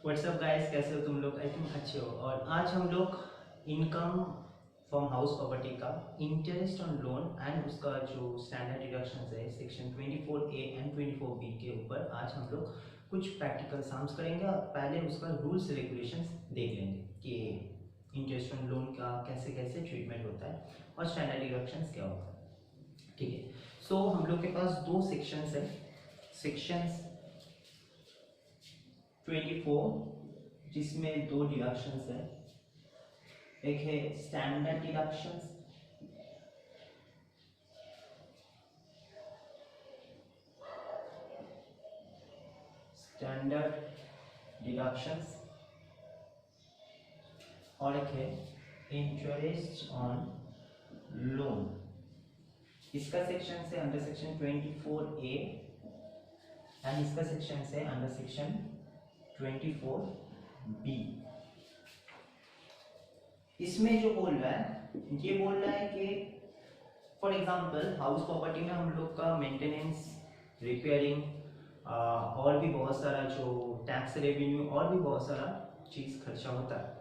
WhatsApp guys, कैसे हो तुम लोग? आई थिंक अच्छे हो। और आज हम लोग इनकम फ्रॉम हाउस प्रॉपर्टी का इंटरेस्ट ऑन लोन एंड उसका जो स्टैंडर्ड डिडक्शन है सेक्शन 24A एंड 24B के ऊपर आज हम लोग कुछ प्रैक्टिकल सम्स करेंगे और पहले उसका रूल्स रेगुलेशंस देख लेंगे कि इंटरेस्ट ऑन लोन का कैसे कैसे ट्रीटमेंट होता है और स्टैंडर्ड डिडक्शंस क्या होता है। ठीक है, सो हम लोग के पास दो सेक्शंस है। सेक्शंस 24 जिसमें दो डिडक्शंस है, एक है स्टैंडर्ड डिडक्शंस और एक है इंटरेस्ट ऑन लोन। इसका सेक्शन से अंडर सेक्शन 24A एंड इसका सेक्शन से अंडर सेक्शन 24B। इसमें जो बोल रहा है ये बोल रहा है कि फॉर एग्जांपल हाउस प्रॉपर्टी में हम लोग का मेंटेनेंस, रिपेयरिंग और भी बहुत सारा जो टैक्स रेवेन्यू और भी बहुत सारा चीज खर्चा होता है।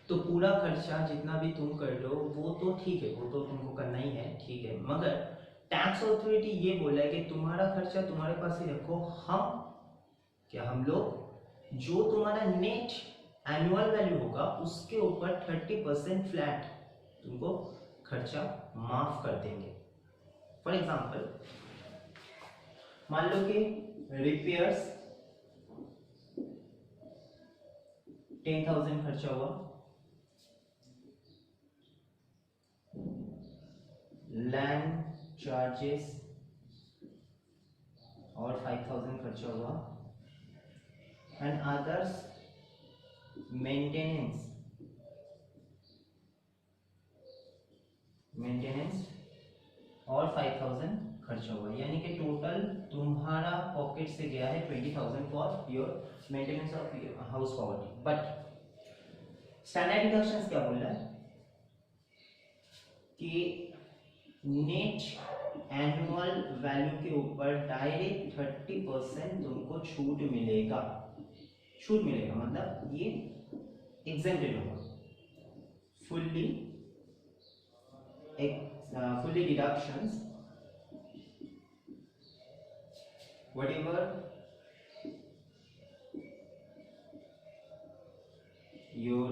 तो पूरा खर्चा जितना भी तुम कर लो वो तो ठीक है, वो तो तुमको करना ही है, ठीक है। मगर टैक्स अथॉरिटी ये बोला है कि तुम्हारा खर्चा तुम्हारे पास ही रखो, हम लोग जो तुम्हारा नेट एनुअल वैल्यू होगा उसके ऊपर 30% फ्लैट तुमको खर्चा माफ कर देंगे। फॉर एग्जांपल मान लो कि रिपेयर्स 10,000 खर्चा हुआ, लैंड चार्जेस और 5,000 खर्चा हुआ एंड अदर्स मेंटेनेंस और 5,000 खर्चा हुआ, यानी कि टोटल तुम्हारा पॉकेट से गया है 20,000 for your maintenance of house property. But standard deductions क्या बोल रहा है कि नेट एनुअल वैल्यू के ऊपर डायरेक्ट 30% तुमको छूट मिलेगा। मतलब ये एग्जेम्प्टेड होगा, fully deductions whatever your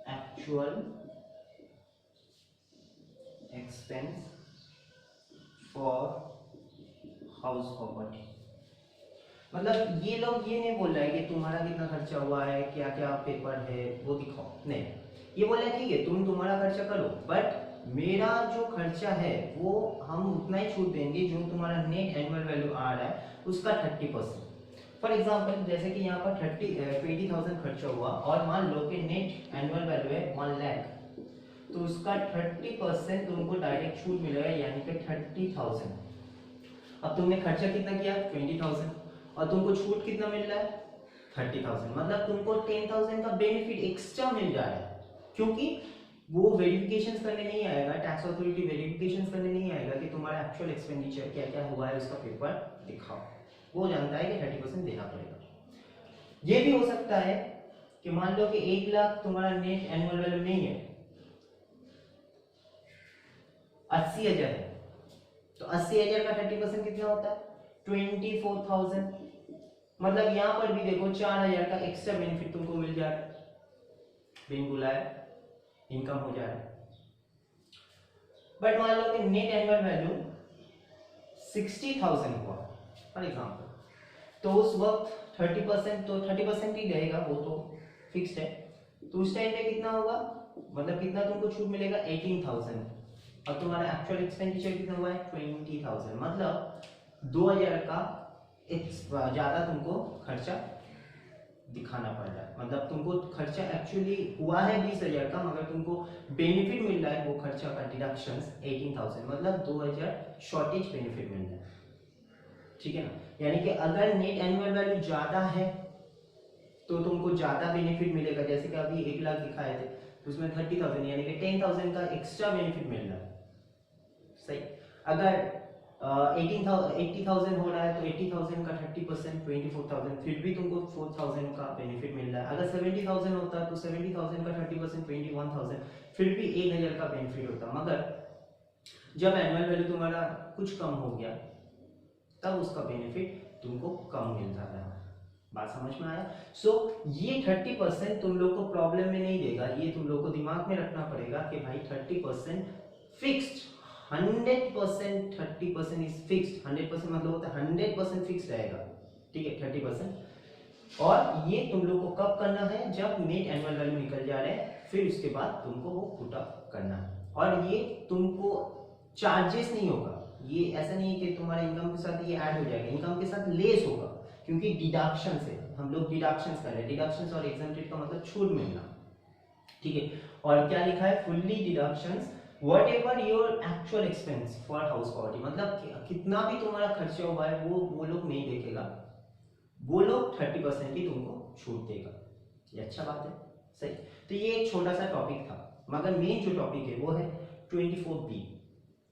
actual expense for house property। मतलब ये लोग ये नहीं बोल रहा है कि तुम्हारा कितना खर्चा हुआ है, क्या क्या पेपर है वो दिखाओ, नहीं। ये बोल रहा है ठीक है तुम तुम्हारा खर्चा करो, बट मेरा जो खर्चा है वो हम उतना ही छूट देंगे जो तुम्हारा नेट एनुअल वैल्यू आ रहा है उसका 30%। फॉर एग्जांपल जैसे कि यहाँ पर 20,000 खर्चा हुआ और मान लो कि नेट एनुअल वैल्यू है 1 लाख, तो उसका 30% तुमको डायरेक्ट छूट मिलेगा, यानी कि 30,000। अब तुमने खर्चा कितना किया 20,000 और तुमको छूट कितना मिल रहा है 30,000, मतलब तुमको 10,000 का बेनिफिट एक्स्ट्रा मिल जा रहा है। क्योंकि वो वेरिफिकेशंस करने नहीं आएगा, टैक्स अथॉरिटी वेरिफिकेशंस करने नहीं आएगा कि तुम्हारा एक्चुअल एक्सपेंडिचर क्या क्या हुआ है उसका पेपर दिखाओ, वो जानता है कि 30% देना पड़ेगा। ये भी हो सकता है कि मान लो कि 1 लाख तुम्हारा नेट एनुअल वैल्यू नहीं है, 80,000 है, तो 80,000 का 30% कितना होता है 24,000। मतलब यहाँ पर भी देखो 4,000 का एक्स्ट्रा बेनिफिट तुमको मिल जा रहा है, बिन बुलाए इनकम हो जा रहा है। बट मान लो कि नेट एनुअल वैल्यू 60,000 हुआ फॉर एग्जांपल, तो उस वक्त 30% तो 30% ही रहेगा, वो तो फिक्स्ड है। तो उस टाइम पे कितना होगा, मतलब कितना तुमको छूट मिलेगा 18,000 और तुम्हारा एक्चुअल एक्सपेंडिचर कितना हुआ है 20,000, मतलब 2,000 का ज्यादा तुमको खर्चा दिखाना पड़ रहा है। मतलब तुमको खर्चा एक्चुअली हुआ है 20,000 का, मगर तुमको बेनिफिट मिल रहा है वो खर्चा का डिडक्शंस 18,000, मतलब 2,000 शॉर्टेज बेनिफिट मिल रहा है, ठीक है ना। यानी कि अगर नेट एनुअल वैल्यू ज्यादा है तो तुमको ज्यादा बेनिफिट मिलेगा, जैसे कि अभी 1 लाख दिखाए थे उसमें 30,000 यानी कि 10,000 का एक्स्ट्रा बेनिफिट मिल रहा है, सही। अगर 80,000 हो रहा है तो 80,000 का 30% 24,000, फिर भी तुमको 4,000 का बेनिफिट मिल रहा है। अगर 70,000 होता तो 70,000 का 30% 21,000, फिर भी 1,000 का बेनिफिट होता। मगर जब एनुअल वैल्यू तुम्हारा कुछ कम हो गया तब उसका बेनिफिट तुमको कम मिल जाता है। बात समझ में आया? सो ये 30% तुम लोग को प्रॉब्लम में नहीं देगा, ये तुम लोग को दिमाग में रखना पड़ेगा कि भाई 30% फिक्स्ड, 100% 30% इज फिक्स्ड। 100% मतलब होता है 100% फिक्स रहेगा, ठीक है 30%। और ये तुम लोग को कब करना है? जब नेट एनुअल वैल्यू निकल जा रहे हैं, फिर उसके बाद तुमको वो पुट अप करना है। और ये तुमको चार्जेस नहीं होगा, ये ऐसा नहीं है कि तुम्हारे इनकम के साथ ये ऐड हो जाएगा, इनकम के साथ लेस होगा, क्योंकि डिडक्शन से हम लोग डिडक्शंस कर रहे हैं। डिडक्शंस और एग्जम्प्टेड का मतलब छूट मिलना, ठीक है। और क्या लिखा है? Fully deductions whatever your actual expense for house property, मतलब कितना भी तुम्हारा खर्चा हुआ है वो लोग नहीं देखेगा, वो लोग 30% ही तुमको छूट देगा। ये अच्छा बात है, सही। तो ये एक छोटा सा टॉपिक था, मगर मेन जो टॉपिक है वो है 24B,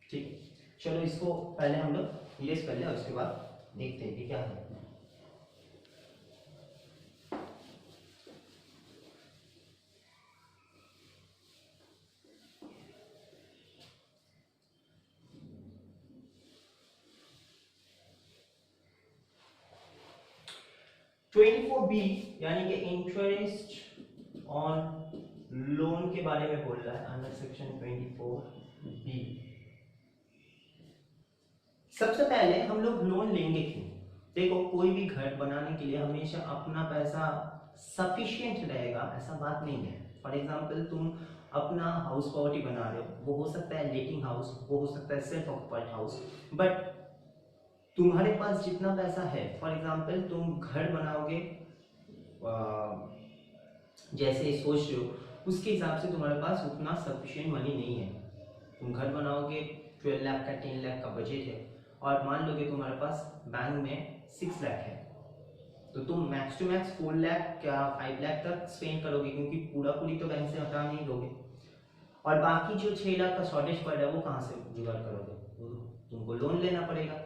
ठीक है। चलो इसको पहले हम लोग इरेज कर ले और उसके बाद देखते हैं कि क्या है। बी यानी कि इंटरेस्ट ऑन लोन के बारे में बोल रहा है अंडर सेक्शन 24B। सबसे पहले हम लोग लोन लेंगे क्यों? देखो, कोई भी घर बनाने के लिए हमेशा अपना पैसा सफिशिएंट रहेगा ऐसा बात नहीं है। फॉर एग्जांपल तुम अपना हाउस प्रॉपर्टी बना रहे हो, वो हो सकता है लेटिंग हाउस, वो हो सकता है सेल्फ ऑक्युपाइड हाउस, बट तुम्हारे पास जितना पैसा है, फॉर एग्जांपल तुम घर बनाओगे जैसे सोच रहे हो, उसके हिसाब से तुम्हारे पास उतना सफिशिएंट मनी नहीं है। तुम घर बनाओगे 12 लाख का 10 लाख का बजट है, और मान लो कि तुम्हारे पास बैंक में 6 लाख है, तो तुम मैक्स टू मैक्स 4 लाख या 5 लाख तक स्पेंड करोगे, क्योंकि पूरा पूरी तो बैंक से हटा नहीं दोगे। और बाकी जो 6 लाख का शॉर्टेज पड़ रहा है वो कहाँ से जुगाड़ करोगे? वो तुमको लोन लेना पड़ेगा।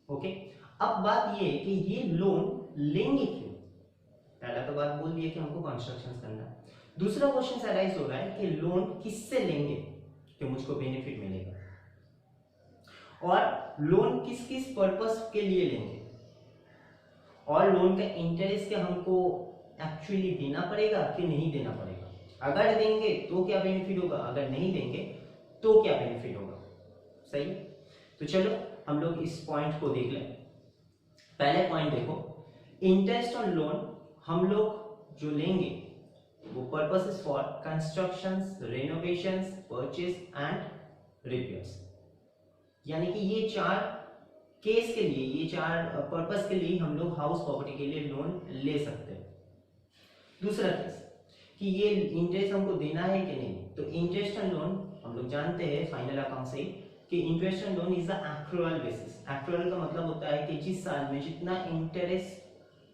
ओके, अब बात ये है कि ये लोन लेंगे क्यों? पहला तो बात बोल दी है कि हमको कंस्ट्रक्शन करना है। दूसरा क्वेश्चन अराइज हो रहा है कि लोन किससे लेंगे कि मुझको बेनिफिट मिलेगा, और लोन किस किस पर्पस के लिए लेंगे, और लोन का इंटरेस्ट क्या हमको एक्चुअली देना पड़ेगा कि नहीं देना पड़ेगा। अगर देंगे तो क्या बेनिफिट होगा, अगर नहीं देंगे तो क्या बेनिफिट होगा। सही, तो चलो हम लोग इस पॉइंट को देख लें। पहले पॉइंट देखो, इंटरेस्ट ऑन लोन हम लोग जो लेंगे वो purpose is for constructions, renovations, purchase and repairs. यानी कि ये 4 केस के लिए, ये 4 पर्पस के लिए हम लोग हाउस प्रॉपर्टी के लिए लोन ले सकते हैं। दूसरा केस कि ये इंटरेस्ट हमको देना है कि नहीं, तो इंटरेस्ट ऑन लोन हम लोग जानते हैं फाइनल अकाउंट से कि interest on loan is a accrual basis. Accrual का मतलब होता है कि जिस साल में जितना इंटरेस्ट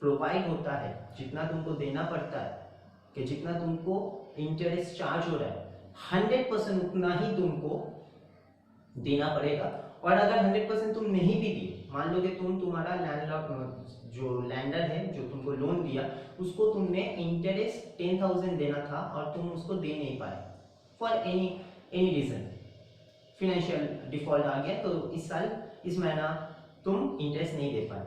प्रोवाइड होता है, जितना तुमको देना पड़ता है, कि जितना तुमको इंटरेस्ट चार्ज हो रहा है 100% उतना ही तुमको देना पड़ेगा। और अगर 100% तुम नहीं भी दिए, मान लो कि तुम्हारा लैंडलॉर्ड जो लैंडर है जो तुमको लोन दिया, उसको तुमने इंटरेस्ट 10,000 देना था और तुम उसको दे नहीं पाए for any reason, financial default आ गया, तो इस साल इस महीना तुम इंटरेस्ट नहीं दे पाए,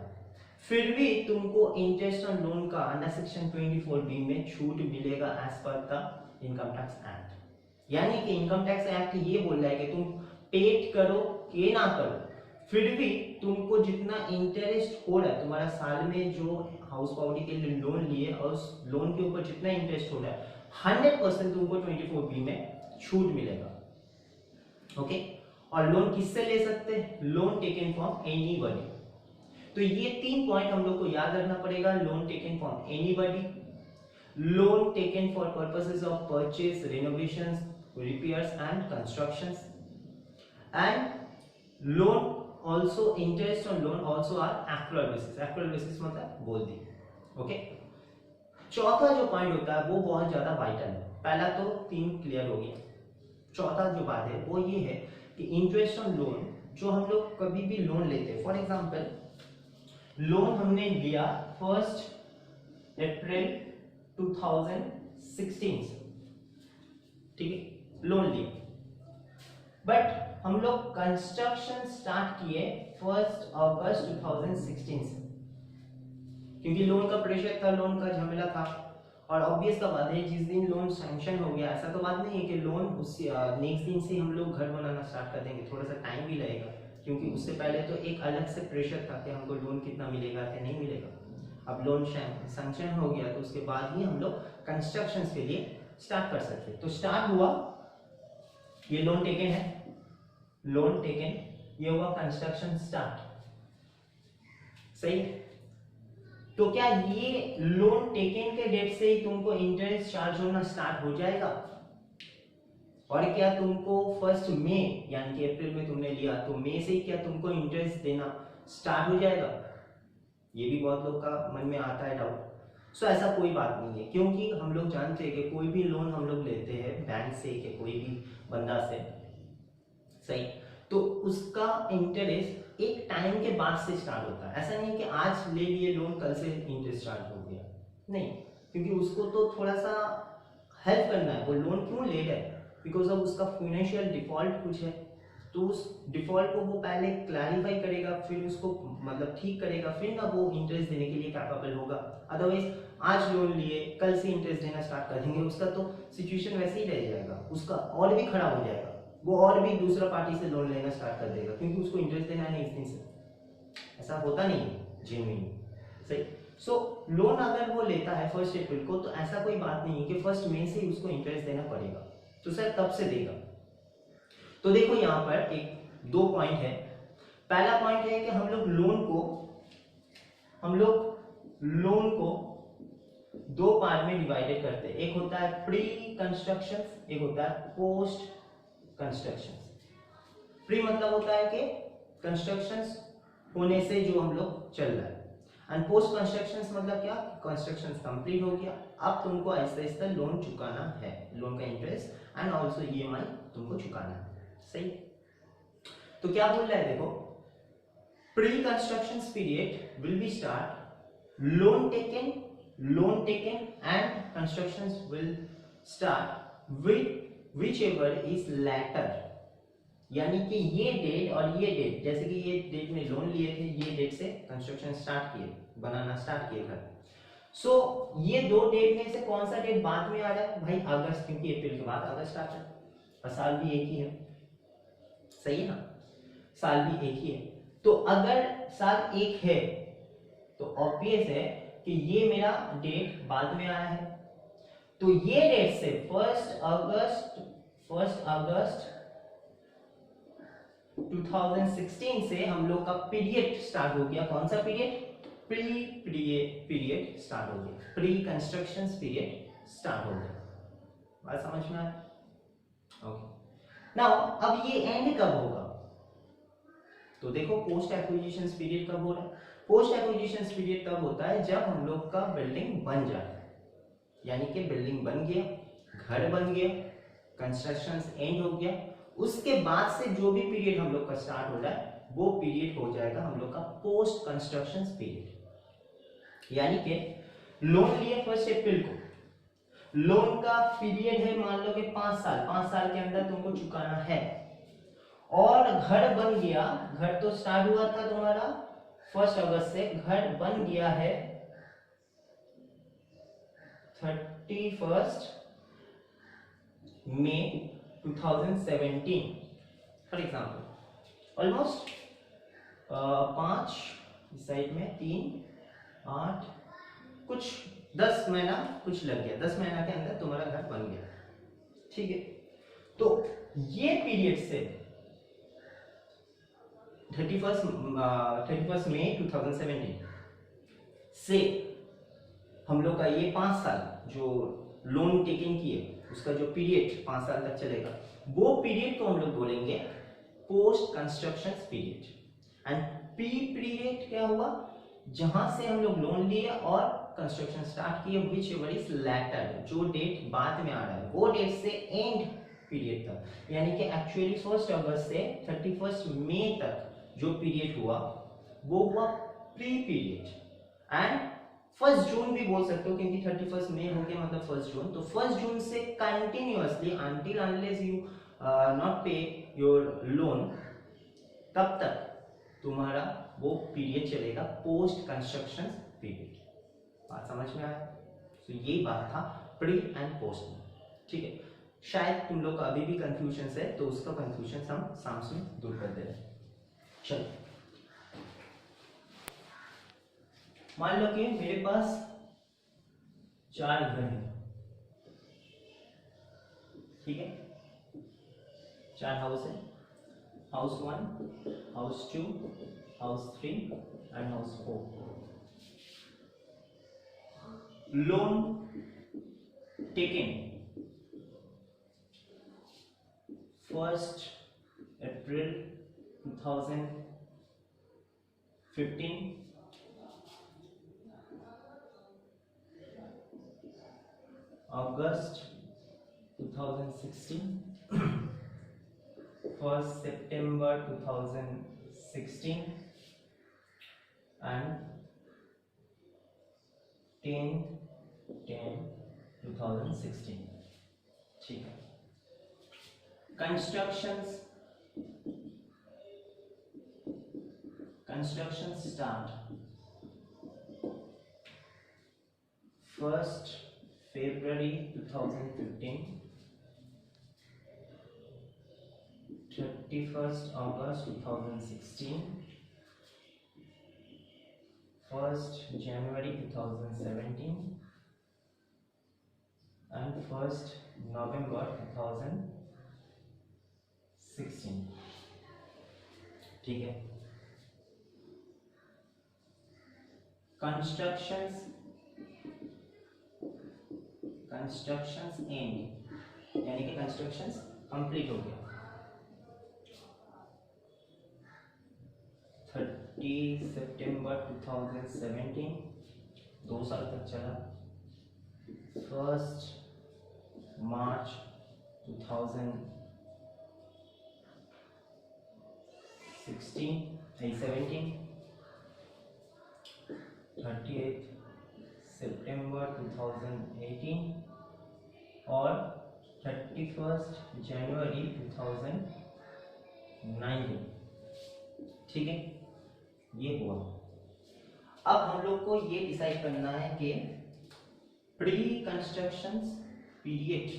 फिर भी तुमको इंटरेस्ट ऑन लोन का अंडर सेक्शन 24B में छूट मिलेगा as per the income tax act. यानी कि इनकम टैक्स एक्ट ये बोल रहा है कि तुम पेड करो कि ना करो, फिर भी तुमको जितना इंटरेस्ट हो रहा है, तुम्हारा साल में जो हाउस प्रॉपर्टी के लिए लोन लिए और उस लोन के ऊपर जितना इंटरेस्ट हो रहा है 100% तुमको 24B में छूट मिलेगा। ओके, और लोन किससे ले सकते हैं? Loan taken from anybody. तो ये 3 पॉइंट हम लोग को याद रखना पड़ेगा। Loan taken from anybody, loan taken for purposes of purchase, renovations, repairs and constructions, and loan also interest on loan also are accrual basis. Accrual basis मतलब बोल दी। ओके, चौथा जो पॉइंट होता है वो बहुत ज्यादा वाइटल है। पहला तो 3 क्लियर हो गया, चौथा जो बात है वो ये है कि इंटरेस्ट ऑन लोन जो हम लोग कभी भी लोन लेते हैं, फॉर एग्जांपल लोन हमने लिया 1 अप्रैल 2016 से, ठीक है, लोन लिया, बट हम लोग कंस्ट्रक्शन स्टार्ट किए 1 अगस्त 2016 से, क्योंकि लोन का प्रेशर था, लोन का झमेला था, और ऑब्वियस का बात है जिस दिन लोन सैंक्शन हो गया, ऐसा तो बात नहीं है कि लोन उस नेक्स्ट दिन से हम लोग घर बनाना स्टार्ट कर देंगे, थोड़ा सा टाइम भी लगेगा, क्योंकि उससे पहले तो एक अलग से प्रेशर था कि हमको लोन कितना मिलेगा या नहीं मिलेगा। अब लोन सैंक्शन हो गया तो उसके बाद ही हम लोग कंस्ट्रक्शन के लिए स्टार्ट कर सकते। तो स्टार्ट हुआ, ये लोन टेकन है, लोन टेकन, ये हुआ कंस्ट्रक्शन स्टार्ट, सही। तो क्या ये लोन टेकन के डेट से ही तुमको इंटरेस्ट चार्ज होना स्टार्ट हो जाएगा? और क्या तुमको 1 मई यानी कि अप्रैल में तुमने लिया तो मई से ही क्या तुमको इंटरेस्ट देना स्टार्ट हो जाएगा? ये भी बहुत लोग का मन में आता है डाउट। सो ऐसा कोई बात नहीं है, क्योंकि हम लोग जानते हैं कि कोई भी लोन हम लोग लेते हैं बैंक से या कोई भी बंदा से, सही, तो उसका इंटरेस्ट एक टाइम के बाद से स्टार्ट होता है। ऐसा नहीं कि आज ले लिए लोन कल से इंटरेस्ट स्टार्ट हो गया, नहीं, क्योंकि उसको तो थोड़ा सा हेल्प करना है। वो लोन क्यों ले रहा है? बिकॉज ऑफ उसका फाइनेंशियल डिफॉल्ट कुछ है, तो उस डिफॉल्ट को वो पहले क्लैरिफाई करेगा, फिर उसको मतलब ठीक करेगा, फिर ना वो इंटरेस्ट देने के लिए कैपेबल होगा। अदरवाइज आज लोन लिए कल से इंटरेस्ट देना स्टार्ट कर देंगे, उसका तो सिचुएशन वैसे ही रह जाएगा, उसका और भी खराब हो जाएगा, वो और भी दूसरा पार्टी से लोन लेना स्टार्ट कर देगा, क्योंकि उसको इंटरेस्ट देना है नेक्स्ट दिन से। ऐसा होता नहीं है जेन्युइन, सही। सो लोन अगर वो लेता है 1 अप्रैल को, तो ऐसा कोई बात नहीं है कि 1 मई से ही उसको इंटरेस्ट देना पड़ेगा, तो सर तब से देगा। तो देखो यहाँ पर एक 2 पॉइंट है। पहला पॉइंट है कि हम लोग लोन को 2 पार्ट में डिवाइडेड करते हैं, एक होता है प्री कंस्ट्रक्शन, एक होता है पोस्ट कंस्ट्रक्शन। प्री मतलब होता है कि कंस्ट्रक्शन होने से जो हम लोग चल रहा है, एंड पोस्ट कंस्ट्रक्शन मतलब क्या, कंस्ट्रक्शन कंप्लीट हो गया, अब तुमको आहिस्ता आहिस्ता लोन चुकाना है, लोन का इंटरेस्ट एंड ऑल्सो ईएमआई तुमको चुकाना है, सही। तो क्या बोल रहा है देखो, pre construction period will be start, loan taken and construction will start with whichever is later, यानी कि ये डेट और ये डेट, जैसे कि ये डेट में लोन लिए थे, ये डेट से कंस्ट्रक्शन स्टार्ट किए, बनाना स्टार्ट किए घर। सो ये 2 डेट में से कौन सा डेट बाद में आ रहा है भाई? अगस्त, क्योंकि अप्रैल के बाद अगस्त आता है, और साल भी एक ही है, सही है ना, साल भी एक ही है। तो अगर साल एक है तो ऑब्वियस है कि ये मेरा डेट बाद में आया है, तो ये डेट से 1 अगस्त 2016 से हम लोग का पीरियड स्टार्ट हो गया। कौन सा पीरियड? पीरियड स्टार्ट हो गया, प्री कंस्ट्रक्शन पीरियड स्टार्ट हो गया। बात समझ में आया? ओके। नाउ अब ये एंड कब होगा? तो देखो पोस्ट एक्विजिशन पीरियड कब हो रहा है? पोस्ट एक्विजिशन पीरियड तब होता है जब हम लोग का बिल्डिंग बन जाए, यानी कि बिल्डिंग बन गया, घर बन गया, कंस्ट्रक्शन एंड हो गया, उसके बाद से जो भी पीरियड हम लोग का स्टार्ट हो रहा है वो पीरियड हो जाएगा हम लोग का पोस्ट कंस्ट्रक्शन पीरियड। यानी कि लोन लिए 1 अप्रैल को, लोन का पीरियड है मान लो कि 5 साल, 5 साल के अंदर तुमको चुकाना है, और घर बन गया, घर तो स्टार्ट हुआ था तुम्हारा 1 अगस्त से, घर बन गया है 31 मई 2017 फॉर एग्जाम्पल। ऑलमोस्ट 5 इस साइड में 3 8 कुछ 10 महीना कुछ लग गया, 10 महीना के अंदर तुम्हारा घर बन गया, ठीक है। तो ये पीरियड से 31 मई 2017 से हम लोग का ये 5 साल जो लोन टेकिंग किए उसका जो पीरियड 5 साल तक चलेगा, वो पीरियड को हम लोग बोलेंगे post construction period. And P period क्या हुआ? जहां से हम लोग लोन लिए और कंस्ट्रक्शन स्टार्ट किए, विच एवर इज लेटर, जो डेट बाद में आ रहा है वो डेट से एंड पीरियड था, यानी कि एक्चुअली 1 अगस्त से 31 मई तक जो पीरियड हुआ वो हुआ प्री पीरियड। एंड 1 जून भी बोल सकते हो क्योंकि 31 मई हो गया मतलब 1 जून, तो 1 जून से continuously until unless you not पे योर लोन, तब तक तुम्हारा वो पीरियड चलेगा पोस्ट कंस्ट्रक्शन पीरियड। बात समझ में आया? तो ये बात था प्री एंड पोस्ट में, ठीक है। शायद तुम लोग का अभी भी कंफ्यूजन है, तो उसका कंफ्यूजन हम सामने दूर कर दे रहे हैं। चलो, मान लो कि मेरे पास 4 घर हैं, ठीक है, 4 हाउस है, house 1, house 2, house 3 and house 4। Loan taken 1 April 2015, August 2016, 1 September 2016 and 10/10/2016, ठीक है। Construction start 1 February 2015, 31 August 2016, 1 January 2017 and 1 November 2016, ठीक है। कंस्ट्रक्शंस एंड, यानी कि कंस्ट्रक्शंस कंप्लीट हो गया 30 सितंबर 2017, 2 साल तक चला। 1 मार्च 2016 17, 30 सितंबर 2018 और 31 जनवरी 2019, ठीक है। ये हुआ। अब हम लोग को ये डिसाइड करना है कि pre construction period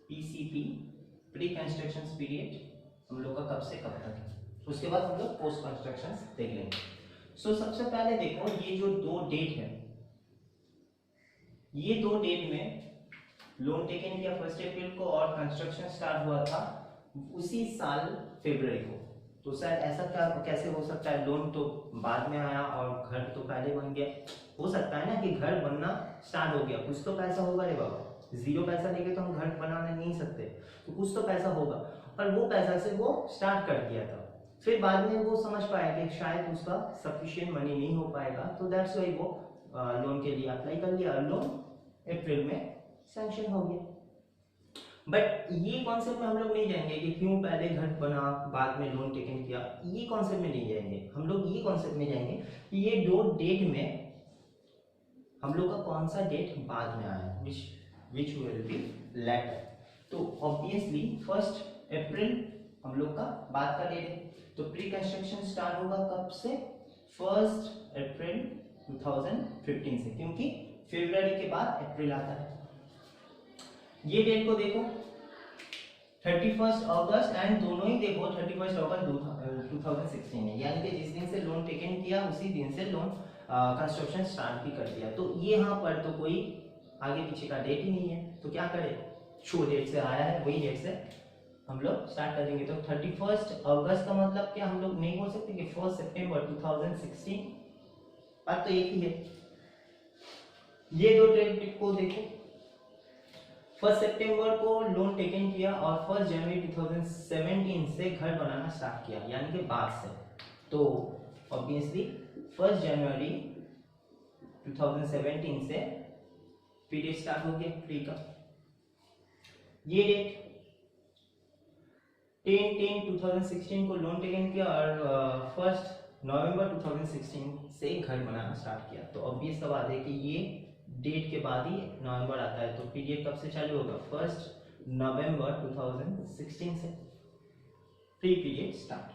PCP, pre construction period हम लोग का कब से कब तक है, उसके बाद हम लोग पोस्ट कंस्ट्रक्शन देख लेंगे। सो सबसे पहले देखो, ये जो 2 डेट है, ये 2 डेट में लोन टेकन किया 1 अप्रैल को और कंस्ट्रक्शन स्टार्ट हुआ था उसी साल फरवरी को। तो शायद ऐसा क्या कैसे हो सकता है, लोन तो बाद में आया और घर तो पहले बन गया। हो सकता है ना कि घर बनना स्टार्ट हो गया, कुछ तो पैसा होगा रे बाबा, 0 पैसा लेके तो हम घर बनाने नहीं सकते, तो कुछ तो पैसा होगा और वो पैसा से वो स्टार्ट कर दिया था। फिर बाद में वो समझ पाया कि शायद उसका सफिशिएंट मनी नहीं हो पाएगा, तो दैट्स वाई वो लोन के लिए अप्लाई कर लिया, लोन अप्रैल में सैंक्शन हो गया। बट ये कॉन्सेप्ट में हम लोग नहीं जाएंगे कि क्यों पहले घर बना बाद में लोन टेकन किया, ये कॉन्सेप्ट में नहीं जाएंगे। हम लोग ये कॉन्सेप्ट में जाएंगे कि ये 2 डेट में हम लोग का कौन सा डेट बाद में आया, विच विल बी लेटर। तो ऑब्वियसली 1 अप्रैल हम लोग का बाद का डेट है, तो प्री कंस्ट्रक्शन स्टार्ट होगा कब से, 1 अप्रैल 2015 से, क्योंकि फरवरी के बाद अप्रैल आता है। ये डेट को देखो 31 अगस्त एंड दोनों ही देखो 31 अगस्त 2016 है, यानी कि जिस दिन से लोन टेकन किया उसी दिन से लोन कंस्ट्रक्शन स्टार्ट भी कर दिया। तो ये यहाँ पर तो कोई आगे पीछे का डेट ही नहीं है, तो क्या करें, जो डेट से आया है वही डेट से हम लोग स्टार्ट करेंगे। तो 31 अगस्त का मतलब क्या हम लोग नहीं बोल सकते कि 1 सितंबर 2016, बात तो एक ही है। ये 2 डेट को देखो, 1 सितंबर को लोन टेकन किया और 1 जनवरी 2017 से घर बनाना स्टार्ट किया, यानी कि बाद से। तो ऑब्वियसली 1 जनवरी 2017 से पीरियड स्टार्ट हो गया प्री का। ये डेट 10/10/2016 को लोन टेकन किया और 1 नवंबर 2016 से घर बनाना स्टार्ट किया। तो ऑब्वियस सा बात है कि ये डेट के बाद ही नवंबर आता है, तो पीरियड कब से चालू होगा? 1 नवंबर 2016 से प्री पीरियड स्टार्ट।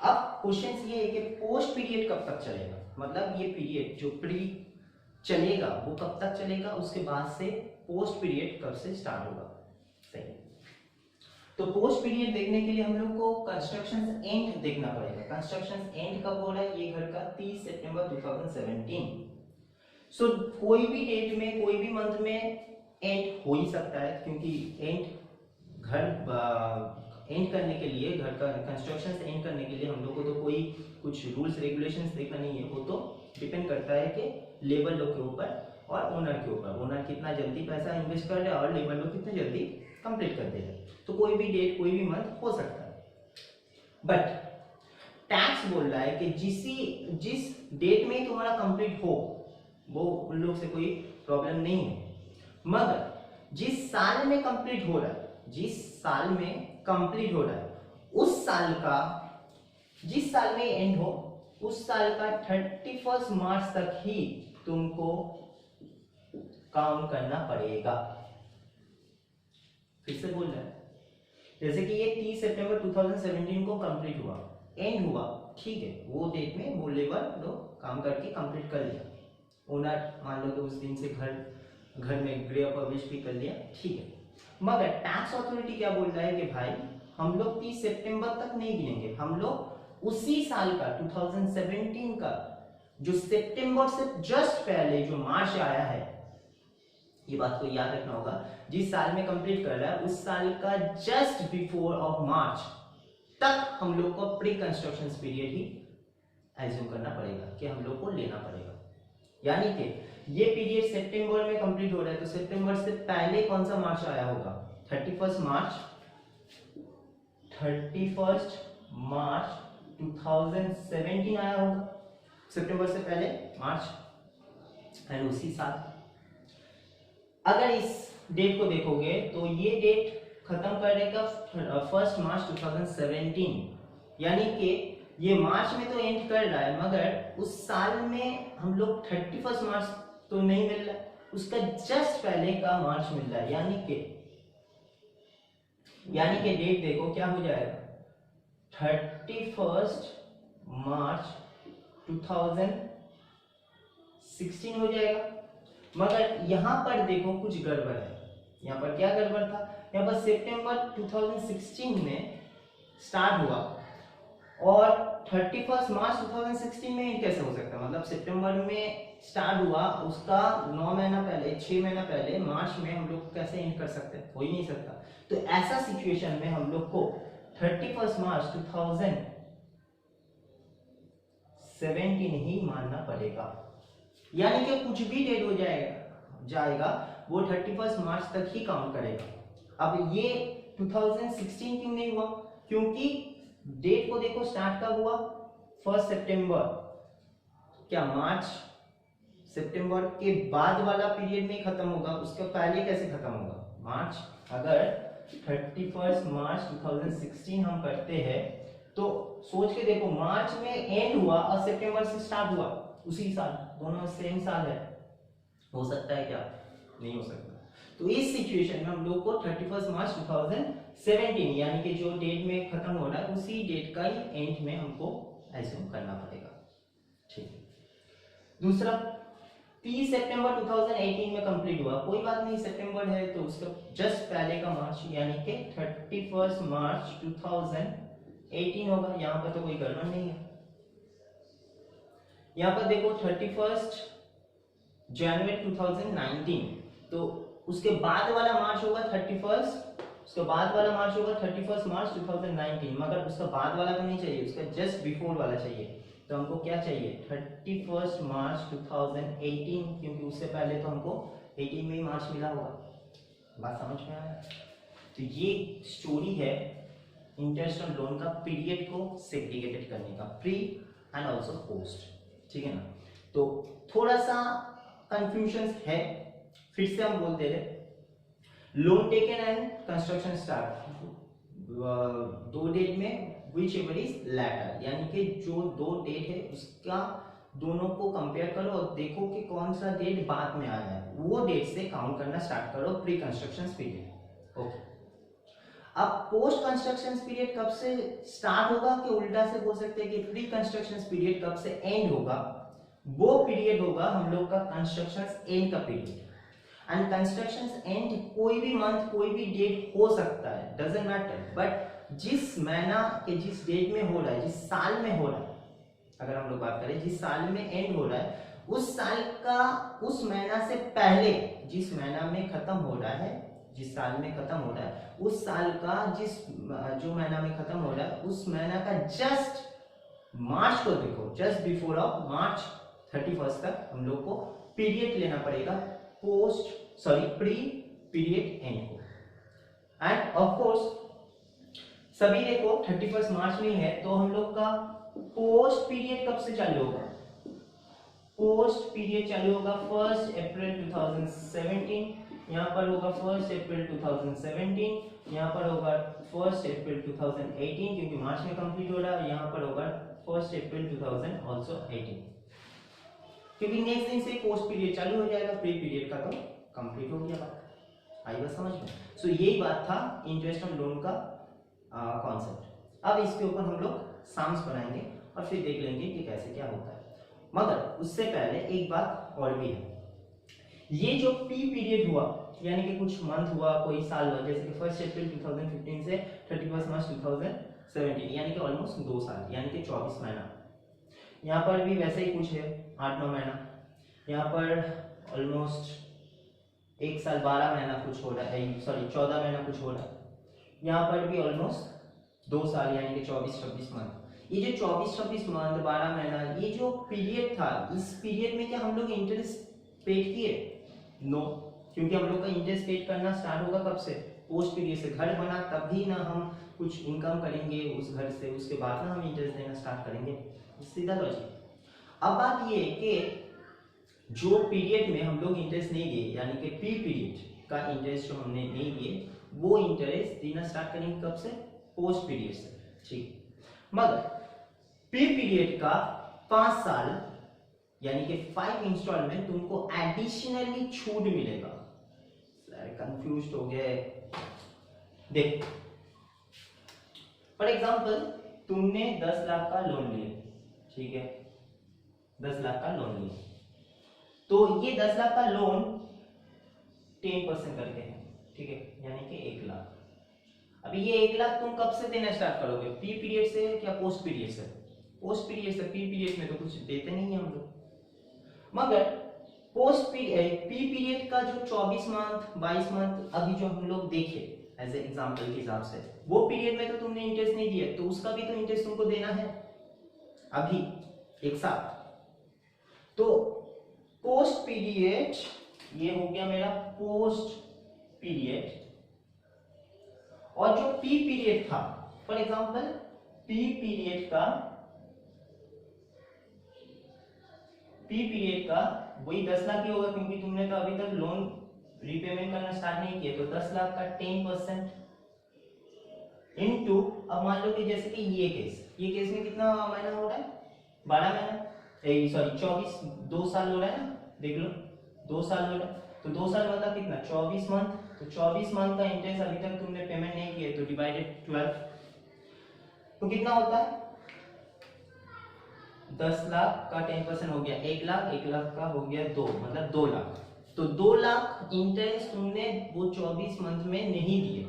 अब क्वेश्चन ये है कि पोस्ट पीरियड कब तक चलेगा, मतलब ये पीरियड जो प्री चलेगा वो कब तक चलेगा, उसके बाद से पोस्ट पीरियड कब से स्टार्ट होगा। सही, तो पोस्ट पीरियड देखने के लिए हम लोग को कंस्ट्रक्शन एंड देखना पड़ेगा। कंस्ट्रक्शन एंड कब हो रहा है? ये घर का 30 सितंबर 2017। सो कोई भी डेट में कोई भी मंथ में एंड हो ही सकता है, क्योंकि एंड घर एंड करने के लिए, घर का कंस्ट्रक्शन एंड करने के लिए हम लोग को तो कोई कुछ रूल्स रेगुलेशंस देखना नहीं है, वो तो डिपेंड करता है कि लेबर लोग के ऊपर और ओनर के ऊपर। ओनर कितना जल्दी पैसा इन्वेस्ट कर रहे हैं और लेबर लोग कितना जल्दी कंप्लीट कर देगा। तो कोई भी डेट कोई भी मंथ हो सकता है, बट टैक्स बोल रहा है कि जिस डेट में तुम्हारा कंप्लीट हो वो उन लोग से कोई प्रॉब्लम नहीं है, मगर जिस साल में कंप्लीट हो रहा है, जिस साल में कंप्लीट हो रहा है उस साल का, जिस साल में एंड हो उस साल का 31 मार्च तक ही तुमको काउंट करना पड़ेगा। फिर से बोल रहा है, जैसे कि ये 30 सितंबर 2017 को कंप्लीट हुआ, एंड हुआ, ठीक है, वो डेट में वो लेबर लोग काम करके कंप्लीट कर लिया, ओनर मान लो कि उस दिन से घर में ग्रे पब्लिश भी कर लिया, ठीक है। मगर टैक्स अथॉरिटी क्या बोल रहा है कि भाई हम लोग 30 सितंबर तक नहीं गिनेंगे, हम लोग उसी साल का 2017 का जो सितंबर से जस्ट पहले जो मार्च आया है, ये बात को याद रखना होगा, जिस साल में कंप्लीट कर रहा है उस साल का जस्ट बिफोर ऑफ मार्च तक हम लोग को प्री कंस्ट्रक्शन पीरियड ही एज्यूम करना पड़ेगा कि हम लोग को लेना पड़ेगा। यानी कि ये पीरियड सितंबर में कंप्लीट हो रहा है, तो सितंबर से पहले कौन सा मार्च आया होगा? 31 मार्च 2017 आया होगा, सितंबर से पहले मार्च। एंड उसी साल अगर इस डेट को देखोगे तो ये डेट खत्म करेगा 1 मार्च 2017, यानी कि ये मार्च में तो एंड कर रहा है, मगर उस साल में हम लोग 31 मार्च तो नहीं मिल रहा, उसका जस्ट पहले का मार्च मिल रहा है। यानी कि डेट देखो क्या हो जाएगा, 31 मार्च 2016 हो जाएगा। मगर यहाँ पर देखो कुछ गड़बड़ है। यहाँ पर क्या गड़बड़ था? यहाँ पर सितंबर 2016 में स्टार्ट हुआ और 31 मार्च 2016 में एंड कैसे हो सकता है? मतलब सितंबर में स्टार्ट हुआ, उसका 9 महीना पहले, 6 महीना पहले मार्च में हम लोग कैसे एंड कर सकते हैं? हो ही नहीं सकता। तो ऐसा सिचुएशन में हम लोग को 31 मार्च 2017 ही मानना पड़ेगा। यानी कि कुछ भी डेट हो जाएगा वो 31 मार्च तक ही काउंट करेगा। अब ये 2016 क्यों नहीं हुआ? क्योंकि डेट को देखो स्टार्ट कब हुआ, 1 सितंबर। क्या मार्च सितंबर के बाद वाला पीरियड में खत्म होगा? उसके पहले कैसे खत्म होगा? मार्च, अगर 31 मार्च 2016 हम करते हैं तो सोच के देखो, मार्च में एंड हुआ और सितंबर से स्टार्ट हुआ उसी साल, दोनों सेम साल है, हो सकता है क्या? नहीं हो सकता। तो इस सिचुएशन में हम लोग को 31 मार्च 2017 यानी कि जो डेट में खत्म हो रहा है उसी डेट का ही एंड में हमको एज्यूम करना पड़ेगा, ठीक है। दूसरा, 30 सितंबर 2018 में कंप्लीट हुआ, कोई बात नहीं, सितंबर है तो उसका जस्ट पहले का मार्च यानी कि 31 मार्च 2018 होगा। यहाँ पर तो कोई गड़बड़ नहीं है। यहाँ पर देखो 31 जनवरी 2019, तो उसके बाद वाला मार्च होगा 31, उसके बाद वाला मार्च होगा 31 मार्च 2019, मगर उसका बाद वाला तो नहीं चाहिए, उसका जस्ट बिफोर वाला चाहिए। तो हमको क्या चाहिए? 31 मार्च 2018, क्योंकि उससे पहले तो हमको 18 में ही मार्च मिला होगा। बात समझ में आया? तो ये स्टोरी है इंटरेस्ट ऑन लोन का पीरियड को सेग्रीगेटेड करने का, प्री एंड ऑल्सो पोस्ट, ठीक है ना। तो थोड़ा सा कंफ्यूजन है फिर से हम बोलते हैं, loan taken and construction start, दो डेट में विच एवर इज लैटर, यानी कि जो दो डेट है उसका दोनों को कंपेयर करो और देखो कि कौन सा डेट बाद में आया है, वो डेट से काउंट करना स्टार्ट करो प्री कंस्ट्रक्शन पीरियड। ओके, अब पोस्ट कंस्ट्रक्शन पीरियड कब से स्टार्ट होगा, कि उल्टा से बोल सकते हैं कि प्री कंस्ट्रक्शन पीरियड कब से एंड होगा, वो पीरियड होगा हम लोग का कंस्ट्रक्शन एंड का पीरियड। एंड कंस्ट्रक्शन एंड कोई भी मंथ कोई भी डेट हो सकता है, डजंट मैटर, बट जिस महीना के जिस डेट में हो रहा है, जिस साल में हो रहा है, अगर हम लोग बात करें जिस साल में एंड हो रहा है, उस साल का उस महीना से पहले जिस महीना में खत्म हो रहा है, जिस साल में खत्म हो रहा है, उस साल का जो महीना में खत्म हो रहा है, उस महीना का जस्ट मार्च को देखो, जस्ट बिफोर ऑफ मार्च 31 तक हम लोग को पीरियड लेना पड़ेगा प्री पीरियड एंड को। एंड ऑफ कोर्स सभी देखो 31 मार्च में है, तो हम लोग का पोस्ट पीरियड कब से चालू होगा, पोस्ट पीरियड चालू होगा 1 अप्रैल 2017, यहाँ पर होगा 1 अप्रैल 2017, यहाँ पर होगा 1 अप्रैल 2018, क्योंकि मार्च में कंप्लीट हो रहा है, यहाँ पर होगा 1 अप्रैल 2018, क्योंकि नेक्स्ट दिन से पोस्ट पीरियड चालू हो जाएगा, प्री पीरियड का तो कंप्लीट हो गया बात। आई बात समझ में? सो यही बात था इंटरेस्ट ऑन लोन का कॉन्सेप्ट। अब इसके ऊपर हम लोग सम्स बनाएंगे और फिर देख लेंगे कि कैसे क्या होता है, मगर उससे पहले एक बात और भी है। ये जो पी पीरियड हुआ, यानी कि कुछ मंथ हुआ, कोई साल हुआ, जैसे कि 1 अप्रैल 2015 से 31 मार्च 2017, यानी कि ऑलमोस्ट 2 साल, यानी कि 24 महीना। यहाँ पर भी वैसे ही कुछ है, 8-9 महीना, यहाँ पर ऑलमोस्ट 1 साल 12 महीना कुछ हो रहा है, सॉरी 14 महीना कुछ हो रहा है, यहाँ पर भी ऑलमोस्ट 2 साल, यानी कि 24-26 मंथ। ये जो 24-26 मंथ 12 महीना, ये जो पीरियड था, इस पीरियड में क्या हम लोग इंटरेस्ट पेड किए? नो, क्योंकि हम लोग का इंटरेस्ट पेड करना स्टार्ट होगा कब से? पोस्ट पीरियड से। घर बना तभी ना हम कुछ इनकम करेंगे उस घर से, उसके बाद ना हम इंटरेस्ट देना स्टार्ट करेंगे, सीधा लॉजिक। अब बात ये कि जो पीरियड में हम लोग इंटरेस्ट नहीं दिए, यानी कि पी पीरियड का इंटरेस्ट जो हमने नहीं दिए, वो इंटरेस्ट देना स्टार्ट करेंगे कब से? पोस्ट पीरियड से, ठीक। मगर पी पीरियड का 5 साल यानी कि 5 इंस्टॉलमेंट तुमको एडिशनली छूट मिलेगा। कंफ्यूज हो गए? देख, फॉर एग्जांपल तुमने 10 लाख का लोन लिया, ठीक है, 10 लाख का लोन लिया, तो ये 10 लाख का लोन 10% करके है, ठीक है, यानी कि 1 लाख। अभी ये 1 लाख तुम कब से देना स्टार्ट करोगे? पी पीरियड से या पोस्ट पीरियड से? पोस्ट पीरियड से। पी पीरियड में तो कुछ देते नहीं है हम लोग, मगर पोस्ट पीरियड पी पीरियड का जो 24 मंथ 22 मंथ अभी जो हम लोग देखे एज ए एग्जांपल के हिसाब से, वो पीरियड में तो तुमने इंटरेस्ट नहीं दिया, तो उसका भी तो इंटरेस्ट तुमको देना है अभी एक साथ। तो पोस्ट पीरियड ये हो गया मेरा पोस्ट पीरियड, और जो पी पीरियड था, फॉर एग्जांपल पी पीरियड का वही 10 लाख ही होगा, क्योंकि तुमने तो अभी तक लोन रीपेमेंट करना स्टार्ट नहीं किया, तो 10 लाख का 10% इनटू, अब मान लो कि जैसे कि ये केस में कितना महीना हो रहा है? 12 महीना, सॉरी 24, 2 साल हो रहा है ना, देख लो 2 साल हो रहा है, तो 2 साल मतलब कितना? 24 मंथ, तो 24 मंथ का इंटरेस्ट अभी तक तुमने पेमेंट नहीं किया, तो डिवाइडेड 12, तो कितना होता है? 10 लाख का 10% हो गया 1 लाख, 1 लाख का हो गया 2, मतलब 2 लाख। तो 2 लाख इंटरेस्ट तुमने वो 24 मंथ में नहीं दिए,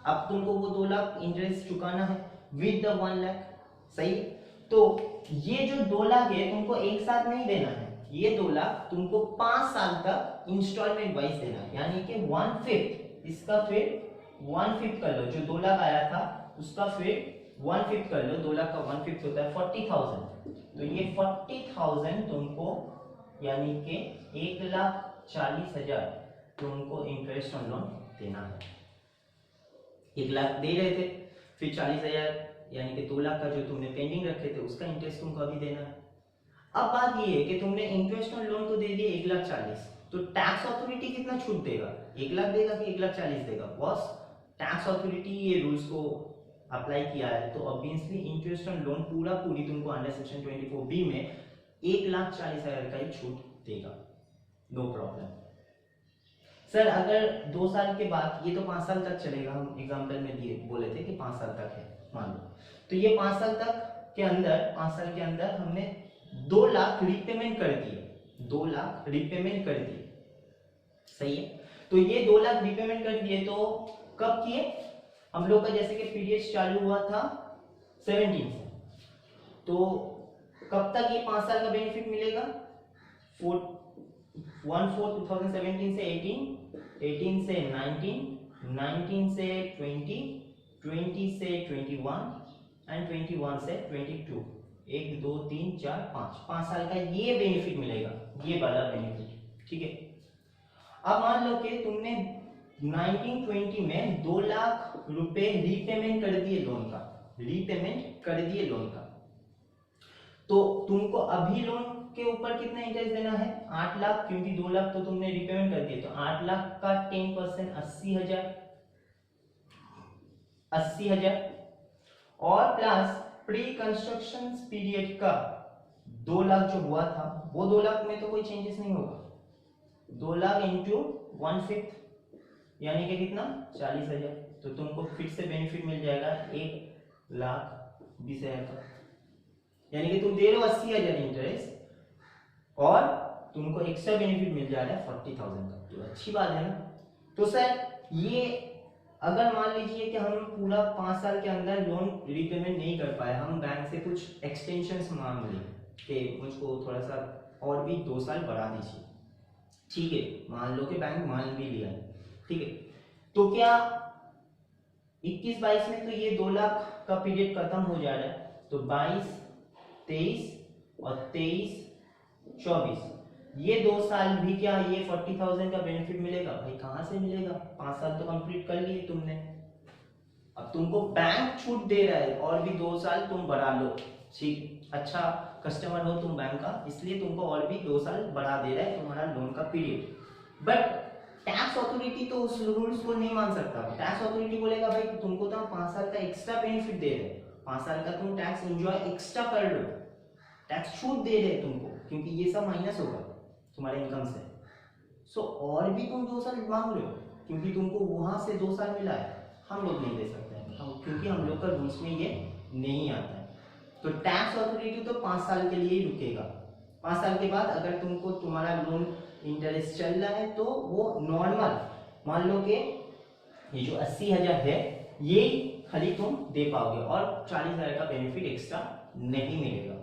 अब तुमको वो 2 लाख इंटरेस्ट चुकाना है विद द 1 लाख, सही? तो ये जो 2 लाख है तुमको एक साथ नहीं देना है, ये 2 लाख तुमको 5 साल तक इंस्टॉलमेंट वाइज देना है, यानी कि 1/5 इसका, फिर 1/5 कर लो, जो 2 लाख आया था उसका फिर 1/5 कर लो, 2 लाख का 1/5 होता है 40,000, तो ये 40,000 तुमको, यानी कि 1,40,000 तुमको इंटरेस्ट ऑन लोन देना है। 1 लाख दे रहे थे, फिर 40,000 यानी कि 2 लाख का जो तुमने पेंडिंग रखे थे उसका इंटरेस्ट तुमको अभी देना है। अब बात ये है कि तुमने इंटरेस्ट ऑन लोन तो दे दिए 1,40,000, तो टैक्स अथॉरिटी कितना छूट देगा, 1 लाख देगा कि 1,40,000 देगा? बॉस टैक्स अथॉरिटी ये रूल्स को अप्लाई किया है, तो ऑब्वियसली इंटरेस्ट ऑन लोन पूरी तुमको अंडर सेक्शन 24B में 1,40,000 का ही छूट देगा, नो प्रॉब्लम। सर अगर 2 साल के बाद, ये तो 5 साल तक चलेगा, हम एग्जाम्पल में दिए बोले थे कि 5 साल तक है मान लो, तो ये 5 साल के अंदर हमने 2 लाख रीपेमेंट कर दिए, 2 लाख रीपेमेंट कर दिए, सही है। तो ये 2 लाख रीपेमेंट कर दिए तो कब किए हम लोग का, जैसे कि पीरियड चालू हुआ था 17 से, तो कब तक ये 5 साल का बेनिफिट मिलेगा? 1/4/2017 से 18, 18 से 19, 19 से 20, 20 से 21 एंड 21 से 22, 1 2 3 4 5 साल का ये बेनिफिट मिलेगा, ये वाला बेनिफिट, ठीक है। अब मान लो कि तुमने 1920 में 2 लाख रुपए रीपेमेंट कर दिए लोन का, तो तुमको अभी लोन के ऊपर कितना इंटरेस्ट देना है? 8 लाख, क्योंकि 2 लाख तो तुमने रीपेमेंट कर दिए, तो 8 लाख का 10% 80,000 और प्लस प्री कंस्ट्रक्शन पीरियड का 2 लाख जो हुआ था, वो 2 लाख में तो कोई चेंजेस नहीं होगा, 2 लाख इंटू 1/5 यानी कि कितना? 40,000, तो तुमको फिर से बेनिफिट मिल जाएगा 1,20,000 का, यानी कि तुम दे रहे हो 80,000 इंटरेस्ट और तुमको एक्स्ट्रा बेनिफिट मिल जा रहा है 40,000 का, तो अच्छी बात है ना। तो सर ये अगर मान लीजिए कि हम पूरा 5 साल के अंदर लोन रीपेमेंट नहीं कर पाए, हम बैंक से कुछ एक्सटेंशन मांग लें कि मुझको थोड़ा सा और भी 2 साल बढ़ा दीजिए, ठीक है, मान लो कि बैंक मान भी लिया, ठीक है, तो क्या 21-22 में तो ये 2 लाख का पीरियड खत्म हो जा रहा है, तो 22-23 और 23-24 ये 2 साल भी क्या ये 40,000 का बेनिफिट मिलेगा? भाई कहां से मिलेगा, 5 साल तो कंप्लीट कर लिए तुमने, अब तुमको बैंक छूट दे रहा है और भी 2 साल तुम बढ़ा लो, ठीक, अच्छा कस्टमर हो तुम बैंक का, इसलिए तुमको और भी 2 साल बढ़ा दे रहा है तुम्हारा लोन का पीरियड। बट टैक्स अथॉरिटी तो उस रूल्स को नहीं मान सकता, टैक्स अथॉरिटी बोलेगा भाई तुमको तो 5 साल का एक्स्ट्रा बेनिफिट दे रहे हैं, 5 साल का तुम टैक्स एंजॉय एक्स्ट्रा कर लो, टैक्स छूट दे रहे तुमको, क्योंकि ये सब माइनस होगा तुम्हारे इनकम से, सो और भी तुम 2 साल मांग रहे हो, क्योंकि तुमको वहां से 2 साल मिला है, हम लोग नहीं दे सकते हैं, क्योंकि हम लोग का रूल्स में ये नहीं आता है। तो टैक्स अथॉरिटी तो 5 साल के लिए ही रुकेगा, 5 साल के बाद अगर तुमको तुम्हारा लोन इंटरेस्ट चल रहा है तो वो नॉर्मल, मान लो कि ये जो 80,000 है ये खाली तुम दे पाओगे और 40,000 का बेनिफिट एक्स्ट्रा नहीं मिलेगा,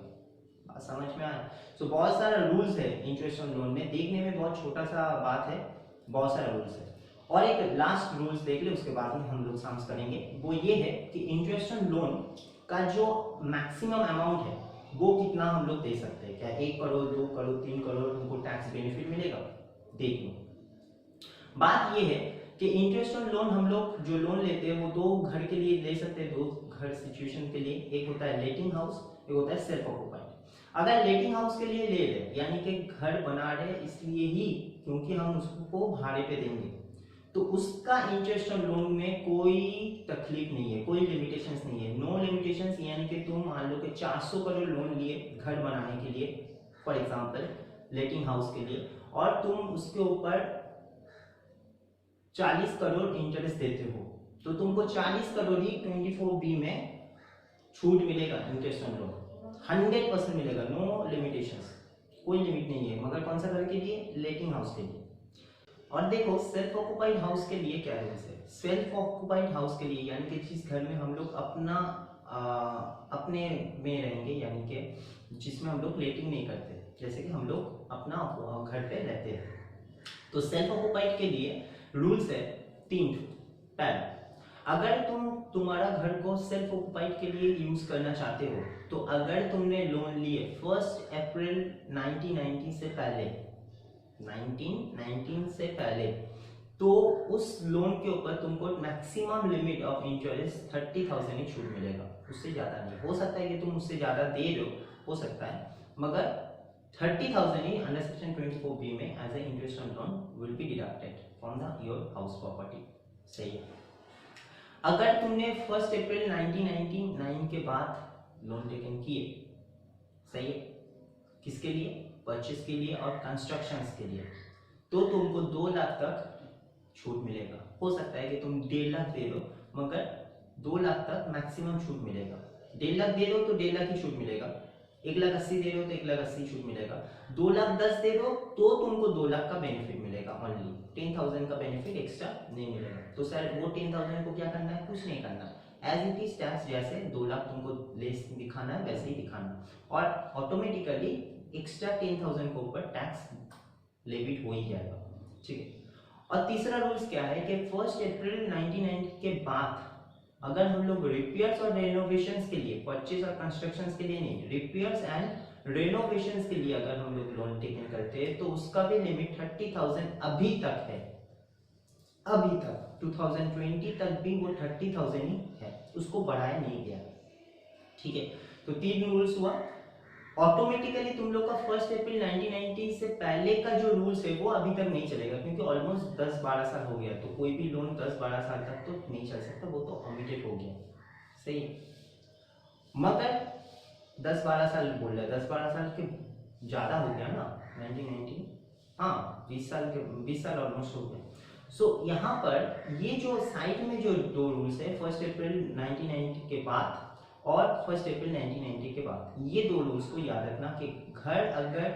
समझ में आया। सो बहुत सारा रूल्स है इंटरेस्ट ऑन लोन में, देखने में बहुत छोटा सा बात है, बहुत सारा रूल्स है। और एक लास्ट रूल्स देख ले, उसके बाद में हम लोग समझ करेंगे, वो ये है कि इंटरेस्ट ऑन लोन का जो मैक्सिमम अमाउंट है वो कितना हम लोग दे सकते हैं, क्या 1 करोड़ 2 करोड़ 3 करोड़ हमको टैक्स बेनिफिट मिलेगा? देख लो, बात ये है कि इंटरेस्ट ऑन लोन हम लोग जो लोन लेते हैं वो 2 घर के लिए ले सकते हैं, 2 घर सिचुएशन के लिए, एक होता है लेटिंग हाउस, एक होता है सेल्फ ऑक्यूपाइड। अगर लेटिंग हाउस के लिए ले रहे यानी कि घर बना रहे इसलिए ही क्योंकि हम उसको भाड़े पे देंगे, तो उसका इंटरेस्ट ऑन लोन में कोई तकलीफ नहीं है, कोई लिमिटेशंस नहीं है, नो लिमिटेशंस, यानी कि तुम मान लो कि 400 करोड़ लोन लिए घर बनाने के लिए फॉर एग्जांपल लेटिंग हाउस के लिए, और तुम उसके ऊपर 40 करोड़ इंटरेस्ट देते हो, तो तुमको 40 करोड़ ही 24B में छूट मिलेगा इंटरेस्ट ऑन लोन, 100% मिलेगा, नो लिमिटेशंस, कोई लिमिट नहीं है, मगर कौन सा घर के लिए? लेटिंग हाउस के लिए। और देखो सेल्फ ऑक्यूपाइड हाउस के लिए क्या रूल्स है, सेल्फ ऑक्यूपाइड हाउस के लिए यानी कि जिस घर में हम लोग अपने में रहेंगे, यानी कि जिसमें हम लोग लेटिंग नहीं करते, जैसे कि हम लोग अपना घर पे रहते हैं, तो सेल्फ ऑक्यूपाइड के लिए रूल्स है 3। पहला, अगर तुम्हारा घर को सेल्फ ऑक्यूपाइड के लिए यूज करना चाहते हो, तो अगर तुमने लोन लिए 1 अप्रैल 1990 से पहले, 1919 से पहले, तो उस लोन के ऊपर तुमको मैक्सिमम लिमिट ऑफ इंटरेस्ट 30,000 ही छूट मिलेगा, उससे ज्यादा नहीं। हो सकता है कि तुम उससे ज्यादा दे रहे हो सकता है, मगर 30,000 ही अंडर सेक्शन 24B में as a interest on loan will be deducted from the your house property. सही है। अगर तुमने 1 अप्रैल 1999 के बाद लोन टेकन किए, सही है, किसके लिए? परचेस के लिए और कंस्ट्रक्शंस के लिए, तो तुमको 2 लाख तक छूट मिलेगा। हो सकता है कि तुम 1.5 लाख दे दो, मगर 2 लाख तक मैक्सिमम छूट मिलेगा। 1.5 लाख दे दो तो 1.5 लाख ही छूट मिलेगा, 1,80,000 दे रहे हो तो 1,80,000 छूट मिलेगा, 2,10,000 दे दो तो तुमको 2 लाख का बेनिफिट मिलेगा। ओनली 10,000 का बेनिफिट एक्स्ट्रा नहीं मिलेगा। तो सर वो 10,000 को क्या करना है? कुछ नहीं करना, एज इट इज टैक्स, जैसे 2 लाख तुमको लेस दिखाना है वैसे ही दिखाना, और ऑटोमेटिकली एक्स्ट्रा 10,000 के ऊपर टैक्स लेविट हो ही जाएगा। ठीक है। और तीसरा रूल्स क्या है कि 1 अप्रैल 1990 के बाद अगर हम लोग रिपेयर्स और रेनोवेशंस के लिए, परचेज और कंस्ट्रक्शंस के लिए नहीं, रिपेयर्स एंड रेनोवेशंस के लिए अगर हम लोग लोन टेकन करते हैं तो उसका भी लिमिट 30,000 अभी तक है। अभी तक 2020 तक भी वो 30,000 ही है, उसको बढ़ाया नहीं गया। ठीक है। तो 3 रूल्स हुआ। ऑटोमेटिकली तुम लोग का 1 अप्रैल 1990 से पहले का जो रूल्स है वो अभी तक नहीं चलेगा, क्योंकि ऑलमोस्ट 10-12 साल हो गया, तो कोई भी लोन 10-12 साल तक तो नहीं चल सकता, वो तो ऑमिटेड हो गया। सही है। मगर 10-12 साल बोल रहा है, 10-12 साल के ज़्यादा हो गया ना 1990, हाँ 20 साल के, 20 साल ऑलमोस्ट हो गए। सो यहाँ पर ये जो साइड में जो 2 रूल्स है 1 अप्रैल 1990 के बाद और 1 अप्रैल 1990 के बाद, ये 2 रूल्स को याद रखना कि घर अगर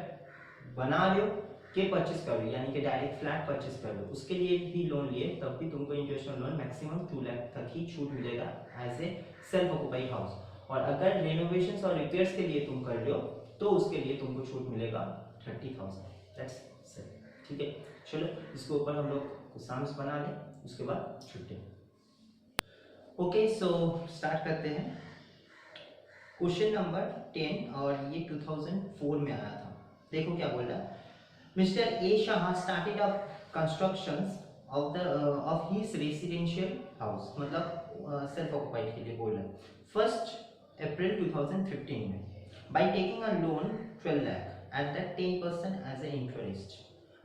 बना रहे हो के परचेस कर रहे हो, यानी कि डायरेक्ट फ्लैट परचेस कर रहे हो, उसके लिए भी लोन लिए तब भी तुमको interest on loan maximum 2 lakh तक ही छूट मिलेगा as a self occupied house. और अगर रेनोवेशंस और रिपेयर्स के लिए तुम कर रहे हो तो उसके लिए तुमको छूट मिलेगा 30,000। दैट्स सही। ठीक है। चलो इसके ऊपर हम लोग कुछ सम्स बना लें, उसके बाद छुट्टी। ओके, सो स्टार्ट करते हैं। क्वेश्चन नंबर 10, और ये 2004 में आया था। देखो क्या बोल रहा है। Mister A Shah started up constructions of his residential house, मतलब सेल्फ ऑक्युपाइड के लिए बोल रहा है, 1 अप्रैल 2015 में, by taking a loan 12 lakh at that 10% as a interest,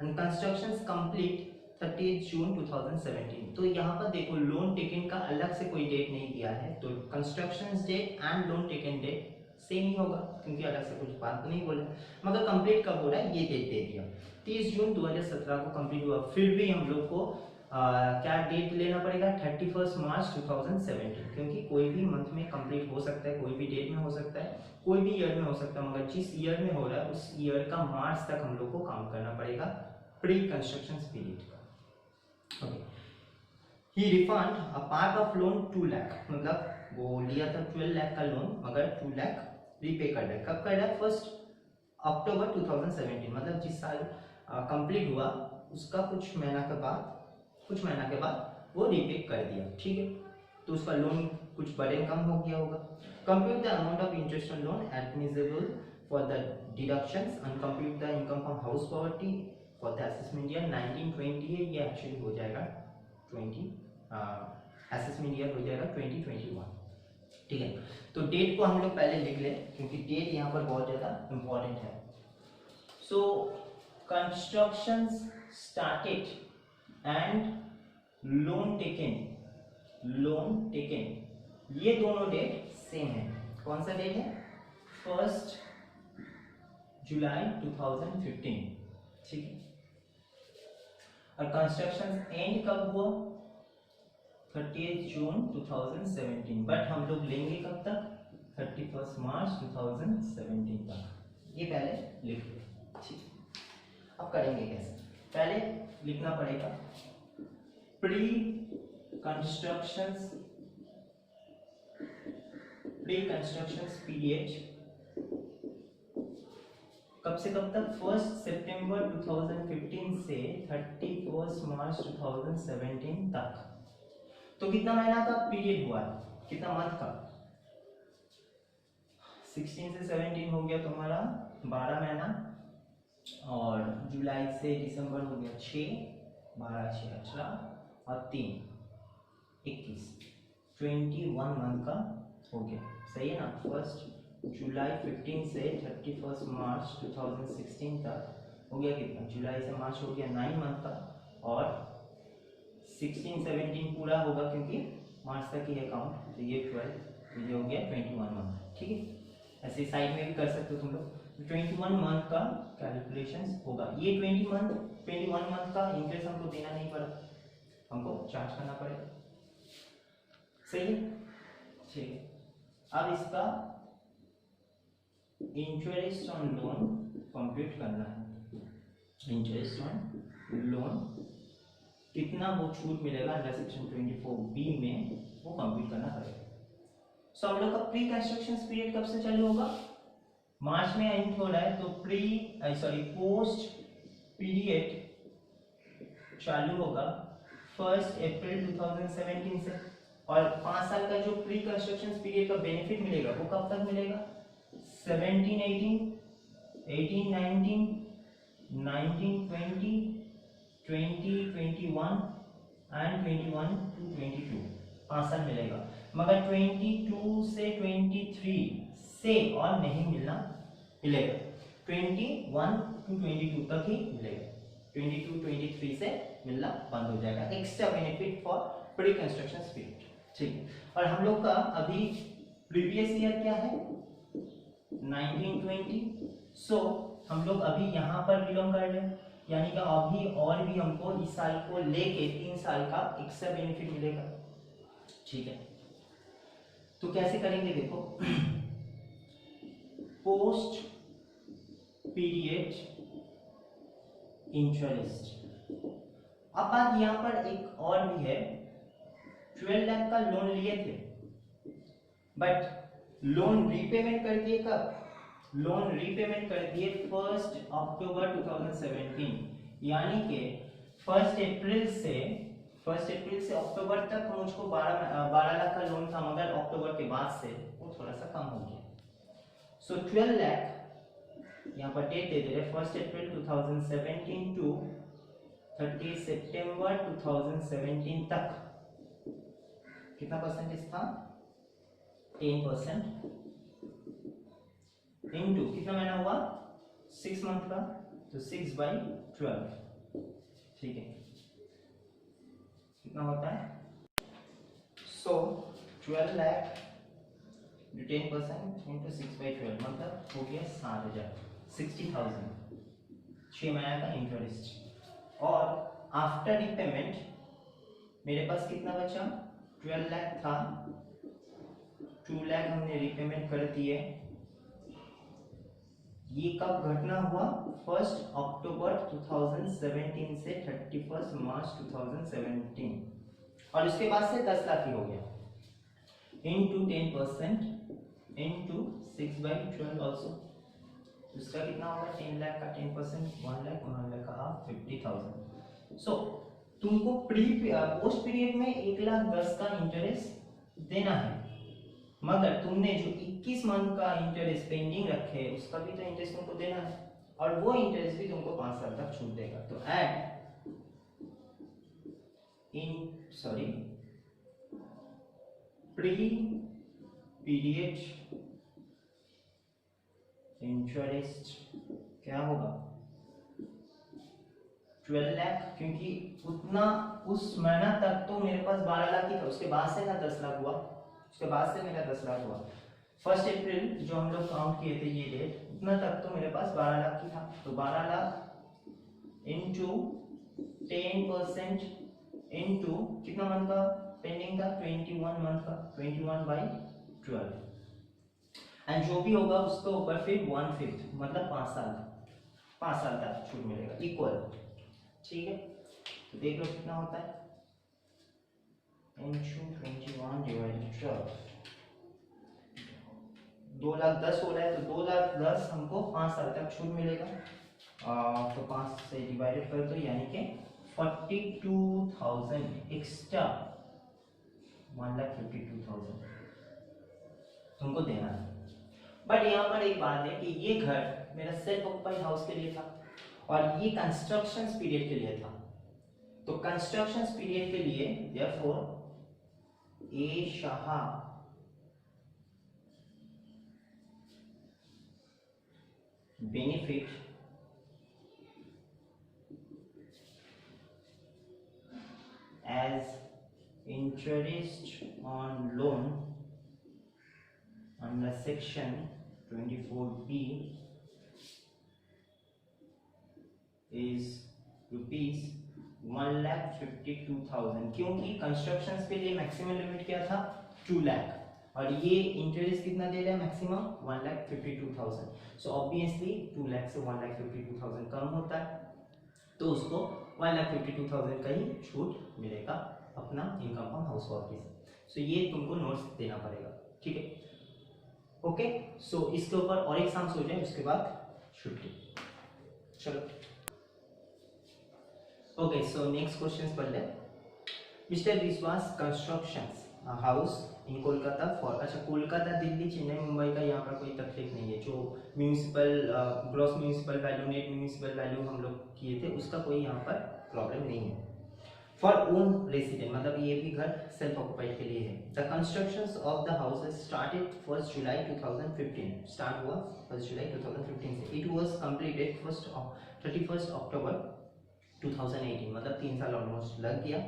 and constructions complete 30 June 2017। तो यहाँ पर देखो लोन टेकन का अलग से कोई डेट नहीं दिया है, तो construction date and loan taken date same ही होगा, क्योंकि अलग से कुछ बात नहीं बोला। मगर कंप्लीट कब हो रहा है ये डेट दे दिया, 30 जून 2017 को कंप्लीट हुआ। फिर भी हम लोग को क्या डेट लेना पड़ेगा? 31 मार्च 2017, क्योंकि कोई भी मंथ में कंप्लीट हो सकता है, कोई भी डेट में हो सकता है, कोई भी ईयर में हो सकता है, मगर जिस ईयर में हो रहा है उस ईयर का मार्च तक हम लोग को काम करना पड़ेगा प्री कंस्ट्रक्शन पीरियड का। Okay. He refund a part of loan 2 lakh, मतलब वो लिया था 12 लाख का लोन, मगर 2 लाख रीपे कर रहा है। कब कर रहा है? 1 अक्टूबर 2017, मतलब जिस साल कंप्लीट हुआ उसका कुछ महीना के बाद वो रीपे कर दिया। ठीक है। तो उसका लोन कुछ बड़े कम हो गया होगा। Compute the amount of interest on loan admissible for the deductions and compute the income from house property for the assessment year 1920 है, ये एक्चुअली हो जाएगा 20, असेसमेंट ईयर हो जाएगा 2021। ठीक है। तो डेट को हम लोग पहले लिख लें, क्योंकि डेट यहाँ पर बहुत ज़्यादा इंपॉर्टेंट है। So construction started and loan taken, ये दोनों डेट सेम है। कौन सा डेट है? 1 जुलाई 2015। ठीक है। और कंस्ट्रक्शन एंड कब हुआ? 30 जून 2017, बट हम लोग लेंगे कब तक? 31 मार्च 2017 तक। ये पहले लिख लो। ठीक। अब करेंगे कैसे? पहले लिखना पड़ेगा प्री कंस्ट्रक्शन पीरियड, कब से कब तक? 1 सितंबर 2015 से 31 मार्च 2017 तक। तो कितना महीना का पीरियड हुआ? कितना मंथ का? 16 से 17 हो गया तुम्हारा 12 महीना, और जुलाई से दिसंबर हो गया 6, 12 6 18 और 3 21, 21 मंथ का हो गया। सही है ना? 1 जुलाई 15 से 31 मार्च 2016 तक हो गया कितना, जुलाई से मार्च हो गया 9 मंथ का, और 16-17 पूरा होगा क्योंकि मार्च तक ही है काउंट, तो ये 12, तो ये हो गया 21 मंथ। ठीक है, ऐसे साइड में भी कर सकते हो तुम लोग। 21 मंथ का कैलकुलेशंस होगा। ये 21 मंथ का इंटरेस्ट हमको देना नहीं पड़ा, हमको चार्ज करना पड़ेगा। सही है, ठीक है। अब इसका इंटरेस्ट ऑन लोन कंप्यूट करना है। इंटरेस्ट ऑन लोन कितना वो छूट मिलेगा अंडर सेक्शन 24B में, वो कंप्यूट करना पड़ेगा। सो हम लोग का प्री कंस्ट्रक्शन पीरियड कब से चालू होगा, मार्च में एंड हो रहा है, तो पोस्ट पीरियड चालू होगा 1 अप्रैल 2017 से, और 5 साल का जो प्री कंस्ट्रक्शन पीरियड का बेनिफिट मिलेगा वो कब तक मिलेगा, 17-18, 18-19, 19-20, 20-21 एंड 21-22, 5 साल मिलेगा। मगर 22 से 23 से और नहीं मिलेगा, 21 to 22 तक ही मिलेगा, 22-23 से मिलना बंद हो जाएगा। Extra benefit for pre construction period. ठीक है, और हम लोग का अभी प्रीवियस ईयर क्या है, 1920। सो हम लोग अभी यहाँ पर बिलोंग कर रहे हैं, यानी कि अभी और भी हमको इस साल को लेके 3 साल का एक्स्ट्रा बेनिफिट मिलेगा। ठीक है, तो कैसे करेंगे देखो, पोस्ट पीरियड इंटरेस्ट। अब बात यहाँ पर एक और भी है, 12 लाख का लोन लिए थे, बट लोन रीपेमेंट कर दिए कब, लोन रीपेमेंट कर दिए 1 अक्टूबर 2017, यानी कि 1 अप्रैल से अक्टूबर तक मुझको 12 लाख का लोन था, मगर अक्टूबर के बाद से वो थोड़ा सा कम हो गया। सो 12 लाख यहाँ पर डेट दे दे रहे 1 अप्रैल 2017 टू 30 सितंबर 2017 तक कितना परसेंटेज था, 10%, इनटू कितना महीना हुआ, 6 मंथ का, तो 6/12। ठीक है, कितना होता है, सो 12 लाख 10% इंटू 6/12 मतलब हो गया 7,000, 60,000 6 महीने का इंटरेस्ट। और आफ्टर रिपेमेंट मेरे पास कितना बचा, 12 लाख था, 2 लाख हमने रिपेमेंट कर दिए। ये कब घटना हुआ, 1 अक्टूबर 2017 से 31 मार्च 2017, और उसके बाद से 10 लाख ही हो गया, इनटू 10% इनटू 6/12 ऑल्सो, उसका कितना होगा, 10 लाख का 10% 1 लाख, 1 लाख का 50,000। सो तुमको पोस्ट पीरियड में 1,10,000 का इंटरेस्ट देना है, मगर तुमने जो 21 मंथ का इंटरेस्ट पेंडिंग रखे उसका भी तो इंटरेस्ट तुमको देना है, और वो इंटरेस्ट भी तुमको 5 साल तक छूट देगा। तो प्री पीरियड इंटरेस्ट क्या होगा, 12 लाख, क्योंकि उतना उस महीना तक तो मेरे पास 12 लाख ही था, उसके बाद से ना 10 लाख हुआ, उसके बाद से मेरा 10 लाख हुआ। 1 अप्रैल जो हम लोग काउंट किए थे ये डेट, उतना तक तो मेरे पास 12 लाख ही था, तो 12 लाख इनटू 10% इनटू कितना मंथ का पेंडिंग था, 21 मंथ का, 21/12, एंड जो भी होगा उसके ऊपर फिर 1/5 मतलब 5 साल तक छूट मिलेगा इक्वल। ठीक है, तो देख लो कितना होता है, इनटू 21 डिवाइडेड 12, 2,10,000 हो रहा है, तो 2,10,000 हमको 5 साल तक छूट मिलेगा, तो 5 से डिवाइडेड कर दो, यानी कि 42,000 एक्स्ट्रा, 1,52,000 तुमको देना है। बट यहाँ पर एक बात है कि ये घर मेरा सेल्फ ऑक्युपाइड हाउस के लिए था, और ये कंस्ट्रक्शन पीरियड के लिए था, तो कंस्ट्रक्शन पीरियड के लिए therefore A Shah benefit as interest on loan under section 24B is rupees 1,52,000, क्योंकि कंस्ट्रक्शंस के लिए मैक्सिमम लिमिट क्या था 2 लाख और ये इंटरेस्ट कितना दे रहा है मैक्सिमम 1,52,000। सो ऑब्वियसली 2 लाख से 1,52,000 कम होता है तो उसको 1,52,000 का ही छूट मिलेगा अपना इनकम फ्रॉम हाउस प्रॉपर्टी से। सो ये तुमको नोट्स देना पड़ेगा, ठीक है। ओके, सो इसके ऊपर और एग्जाम्स हो जाए उसके बाद छुट्टी। चलो ओके, सो नेक्स्ट क्वेश्चन पढ़ ले। मिस्टर विश्वास constructions house in Kolkata for, अच्छा कोलकाता दिल्ली चेन्नई मुंबई का यहाँ पर कोई तकलीफ नहीं है। जो municipal gross municipal value net municipal value हम लोग किए थे उसका कोई यहाँ पर प्रॉब्लम नहीं है। फॉर ओन रेसिडेंट मतलब ये भी घर सेल्फ ऑक्युपाइड के लिए है। The constructions of the house started 1 July 2015, start हुआ 1 जुलाई 2015 से। इट वाज कंप्लीटेड 31 अक्टूबर 2018, मतलब 3 साल ऑलमोस्ट लग गया।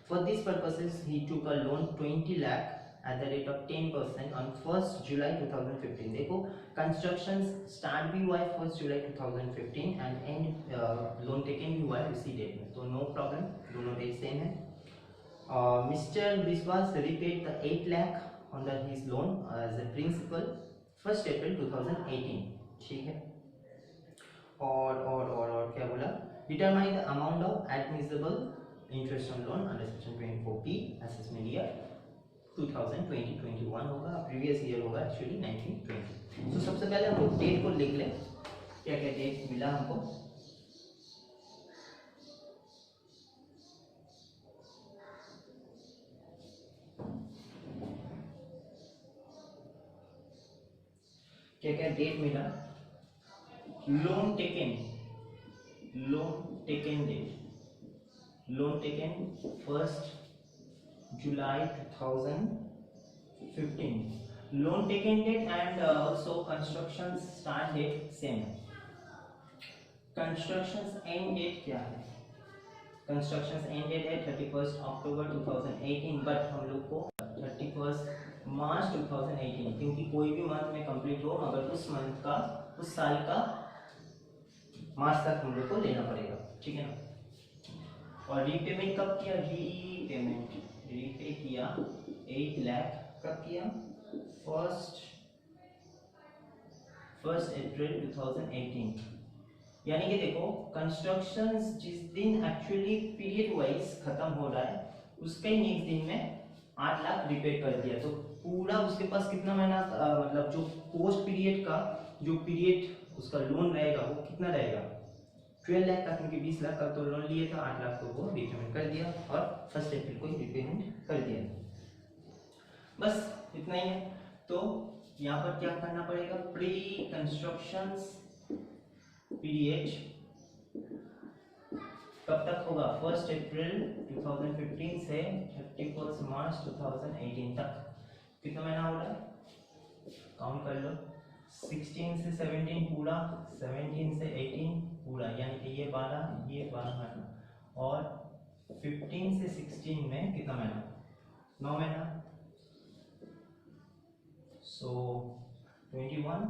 For these purposes, he took a loan 20 lakh at the rate of 10% on 1st July 2015. देखो कंस्ट्रक्शन स्टार्ट भी हुआ है 1st July 2015 and and loan taken भी हुआ है उसी डेट में, तो नो प्रॉब्लम, दोनों डेट सेम है। मिस्टर विश्वास repaid the 8 lakh on his loan as a principal 1st April 2018, ठीक है। और क्या बोला, determine the amount of admissible interest on loan under section 24B assessment year 2020-21 होगा, प्रीवियस ईयर होगा एक्चुअली 1920। तो सबसे पहले हम लोग डेट को लिख लें, क्या क्या डेट मिला हमको। क्या क्या डेट मिला, loan taken date, loan taken 1st July 2015, loan taken date and also construction start date same। construction end date क्या है, construction end date है 31 अक्टूबर 2018, बट हम लोग को 31 मार्च 2018, क्योंकि कोई भी मंथ में कंप्लीट हो मगर उस मंथ का उस साल का मार्च तक हम लोग को लेना पड़ेगा, ठीक है ना। और रीपेमेंट कब किया, रीपे किया 8 लाख, कब किया 1 अप्रैल 2018। यानी कि देखो कंस्ट्रक्शंस जिस दिन एक्चुअली पीरियड वाइज खत्म हो रहा है उसके ही नेक्स्ट दिन में 8 लाख रीपे कर दिया, तो पूरा उसके पास कितना महीना मतलब जो पोस्ट पीरियड का जो पीरियड उसका लोन रहेगा वो कितना रहेगा 12 लाख का, क्योंकि 20 लाख का तो लोन लिए था, 8 लाख को वो रीपेमेंट कर दिया और 1 अप्रैल को ही रीपेमेंट कर दिया। बस इतना ही है। तो यहाँ पर क्या करना पड़ेगा, प्री कंस्ट्रक्शन पीरियड कब तक होगा 1 अप्रैल 2015 से 31 मार्च 2018 तक, कितना महीना हो रहा है काउंट कर लो, 16 से 17 पूरा, 17 से 18 पूरा, यानी कि ये 12 महीना, और 15 से 16 में कितना महीना 9 महीना, सो 21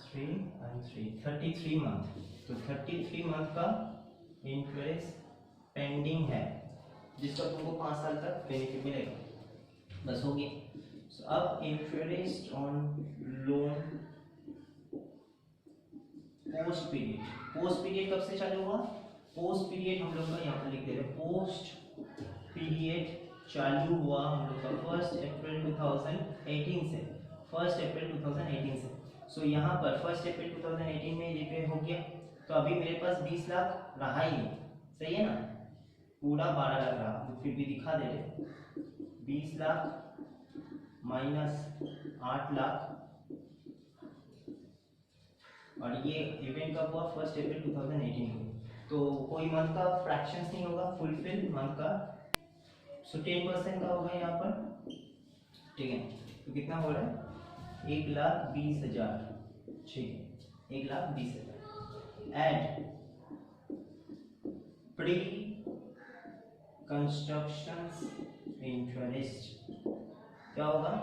3 and 3 33 मंथ, तो 33 मंथ का इंटरेस्ट पेंडिंग है जिसका तुमको 5 साल तक बेनिफिट मिलेगा, बस हो गया। अब interest on loan post period कब से चालू हुआ, पोस्ट पीरियड हम लोग का यहाँ पर लिख दे रहे हैं, पोस्ट पीरियड चालू हुआ हम लोग का 1 अप्रैल 2018 से, 1 अप्रैल 2018 से। सो यहाँ पर 1 अप्रैल 2018 में रिपे हो गया, तो अभी मेरे पास 20 लाख रहा ही नहीं, सही है ना, पूरा 12 लाख रहा, फिर भी दिखा दे रहे 20 लाख माइनस 8 लाख, और ये इवेंट कब हुआ 1 अप्रैल 2018 को, तो कोई मंथ का फ्रैक्शंस नहीं होगा, फुलफिल मंथ का, सो 10% का होगा यहाँ पर, ठीक है। तो कितना हो रहा है 1,20,000, ठीक है, 1,20,000 एड प्री कंस्ट्रक्शन इंटरेस्ट। क्या होगा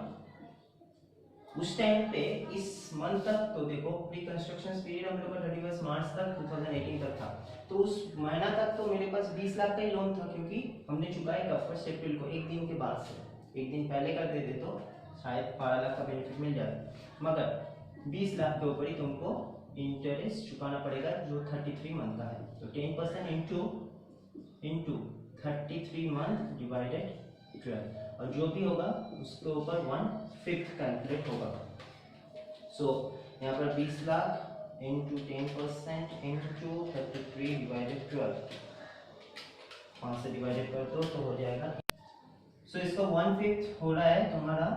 उस टाइम पे, इस मंथ तक तो देखो प्री कंस्ट्रक्शन पीरियड हम लोग का 31 मार्च तक 2018 तक था, तो उस महीना तक तो मेरे पास 20 लाख का ही लोन था, क्योंकि हमने चुकाया कब 1 अप्रैल को, एक दिन के बाद से, एक दिन पहले कर देते तो शायद 12 लाख का बेनिफिट मिल जाए, मगर 20 लाख के ऊपर ही तुमको इंटरेस्ट चुकाना पड़ेगा जो 33 मंथ का है। तो 10% इंटू 33 मंथ डिवाइडेड 12, और जो भी होगा उसके ऊपर 1/5 कैलकुलेट होगा। सो यहाँ पर 20 लाख इंटू 10% इंटू 33 डिवाइडेड 12, 5 से डिवाइडेड कर दो तो हो जाएगा। सो इसका 1/5 हो रहा है तुम्हारा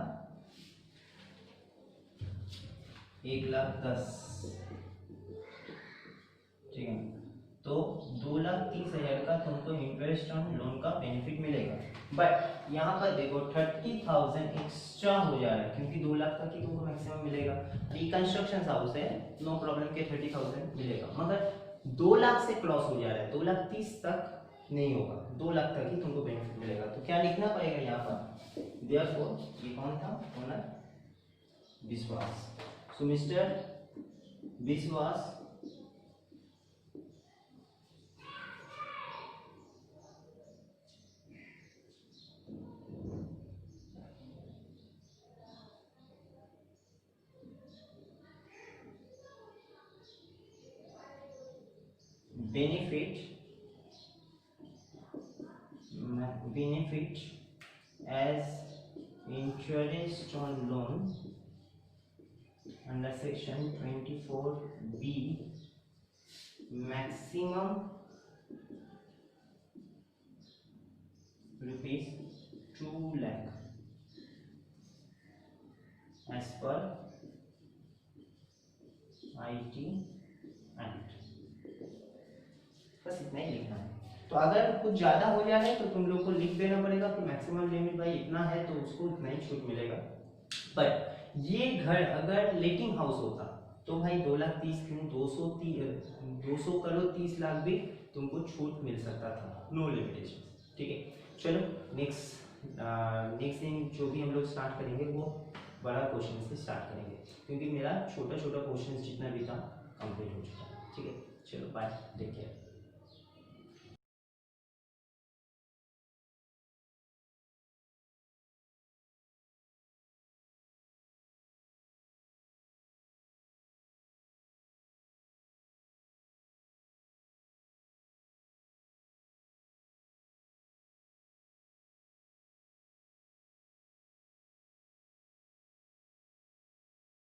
1,10,000, ठीक है। तो 2,30,000 का तुमको इंटरेस्ट ऑन लोन का बेनिफिट मिलेगा, बट यहाँ पर देखो 30,000 एक्स्ट्रा हो जा रहा है, क्योंकि 2 लाख तक ही तुमको मैक्सिमम मिलेगा। रिकंस्ट्रक्शन हाउस है, नो प्रॉब्लम के 30,000 मिलेगा, मगर 2 लाख से क्रॉस हो जा रहा है, 2,30,000 तक नहीं होगा, 2 लाख तक ही तुमको बेनिफिट मिलेगा। तो क्या लिखना पड़ेगा यहाँ पर, देयरफॉर ये कौन था ओनर, विश्वास। सो मिस्टर विश्वास benefit as interest on loan under section 24B maximum rupees 2 lakh as per IT Act। बस इतना ही लिखना है। तो अगर कुछ ज्यादा हो जा रहा है तो तुम लोग को लिख देना पड़ेगा कि मैक्सिमम लिमिट भाई इतना है, तो उसको उतना ही छूट मिलेगा। बट ये घर अगर लेटिंग हाउस होता तो भाई 2,30,000 क्यों 200 करोड़ 30 लाख भी तुमको छूट मिल सकता था, नो लिमिटेशन। ठीक है, चलो नेक्स्ट दिन जो भी हम लोग स्टार्ट करेंगे वो बड़ा क्वेश्चन से स्टार्ट करेंगे, क्योंकि मेरा छोटा छोटा क्वेश्चन जितना भी था कंप्लीट हो चुका है। ठीक है, चलो बाय, टेक केयर।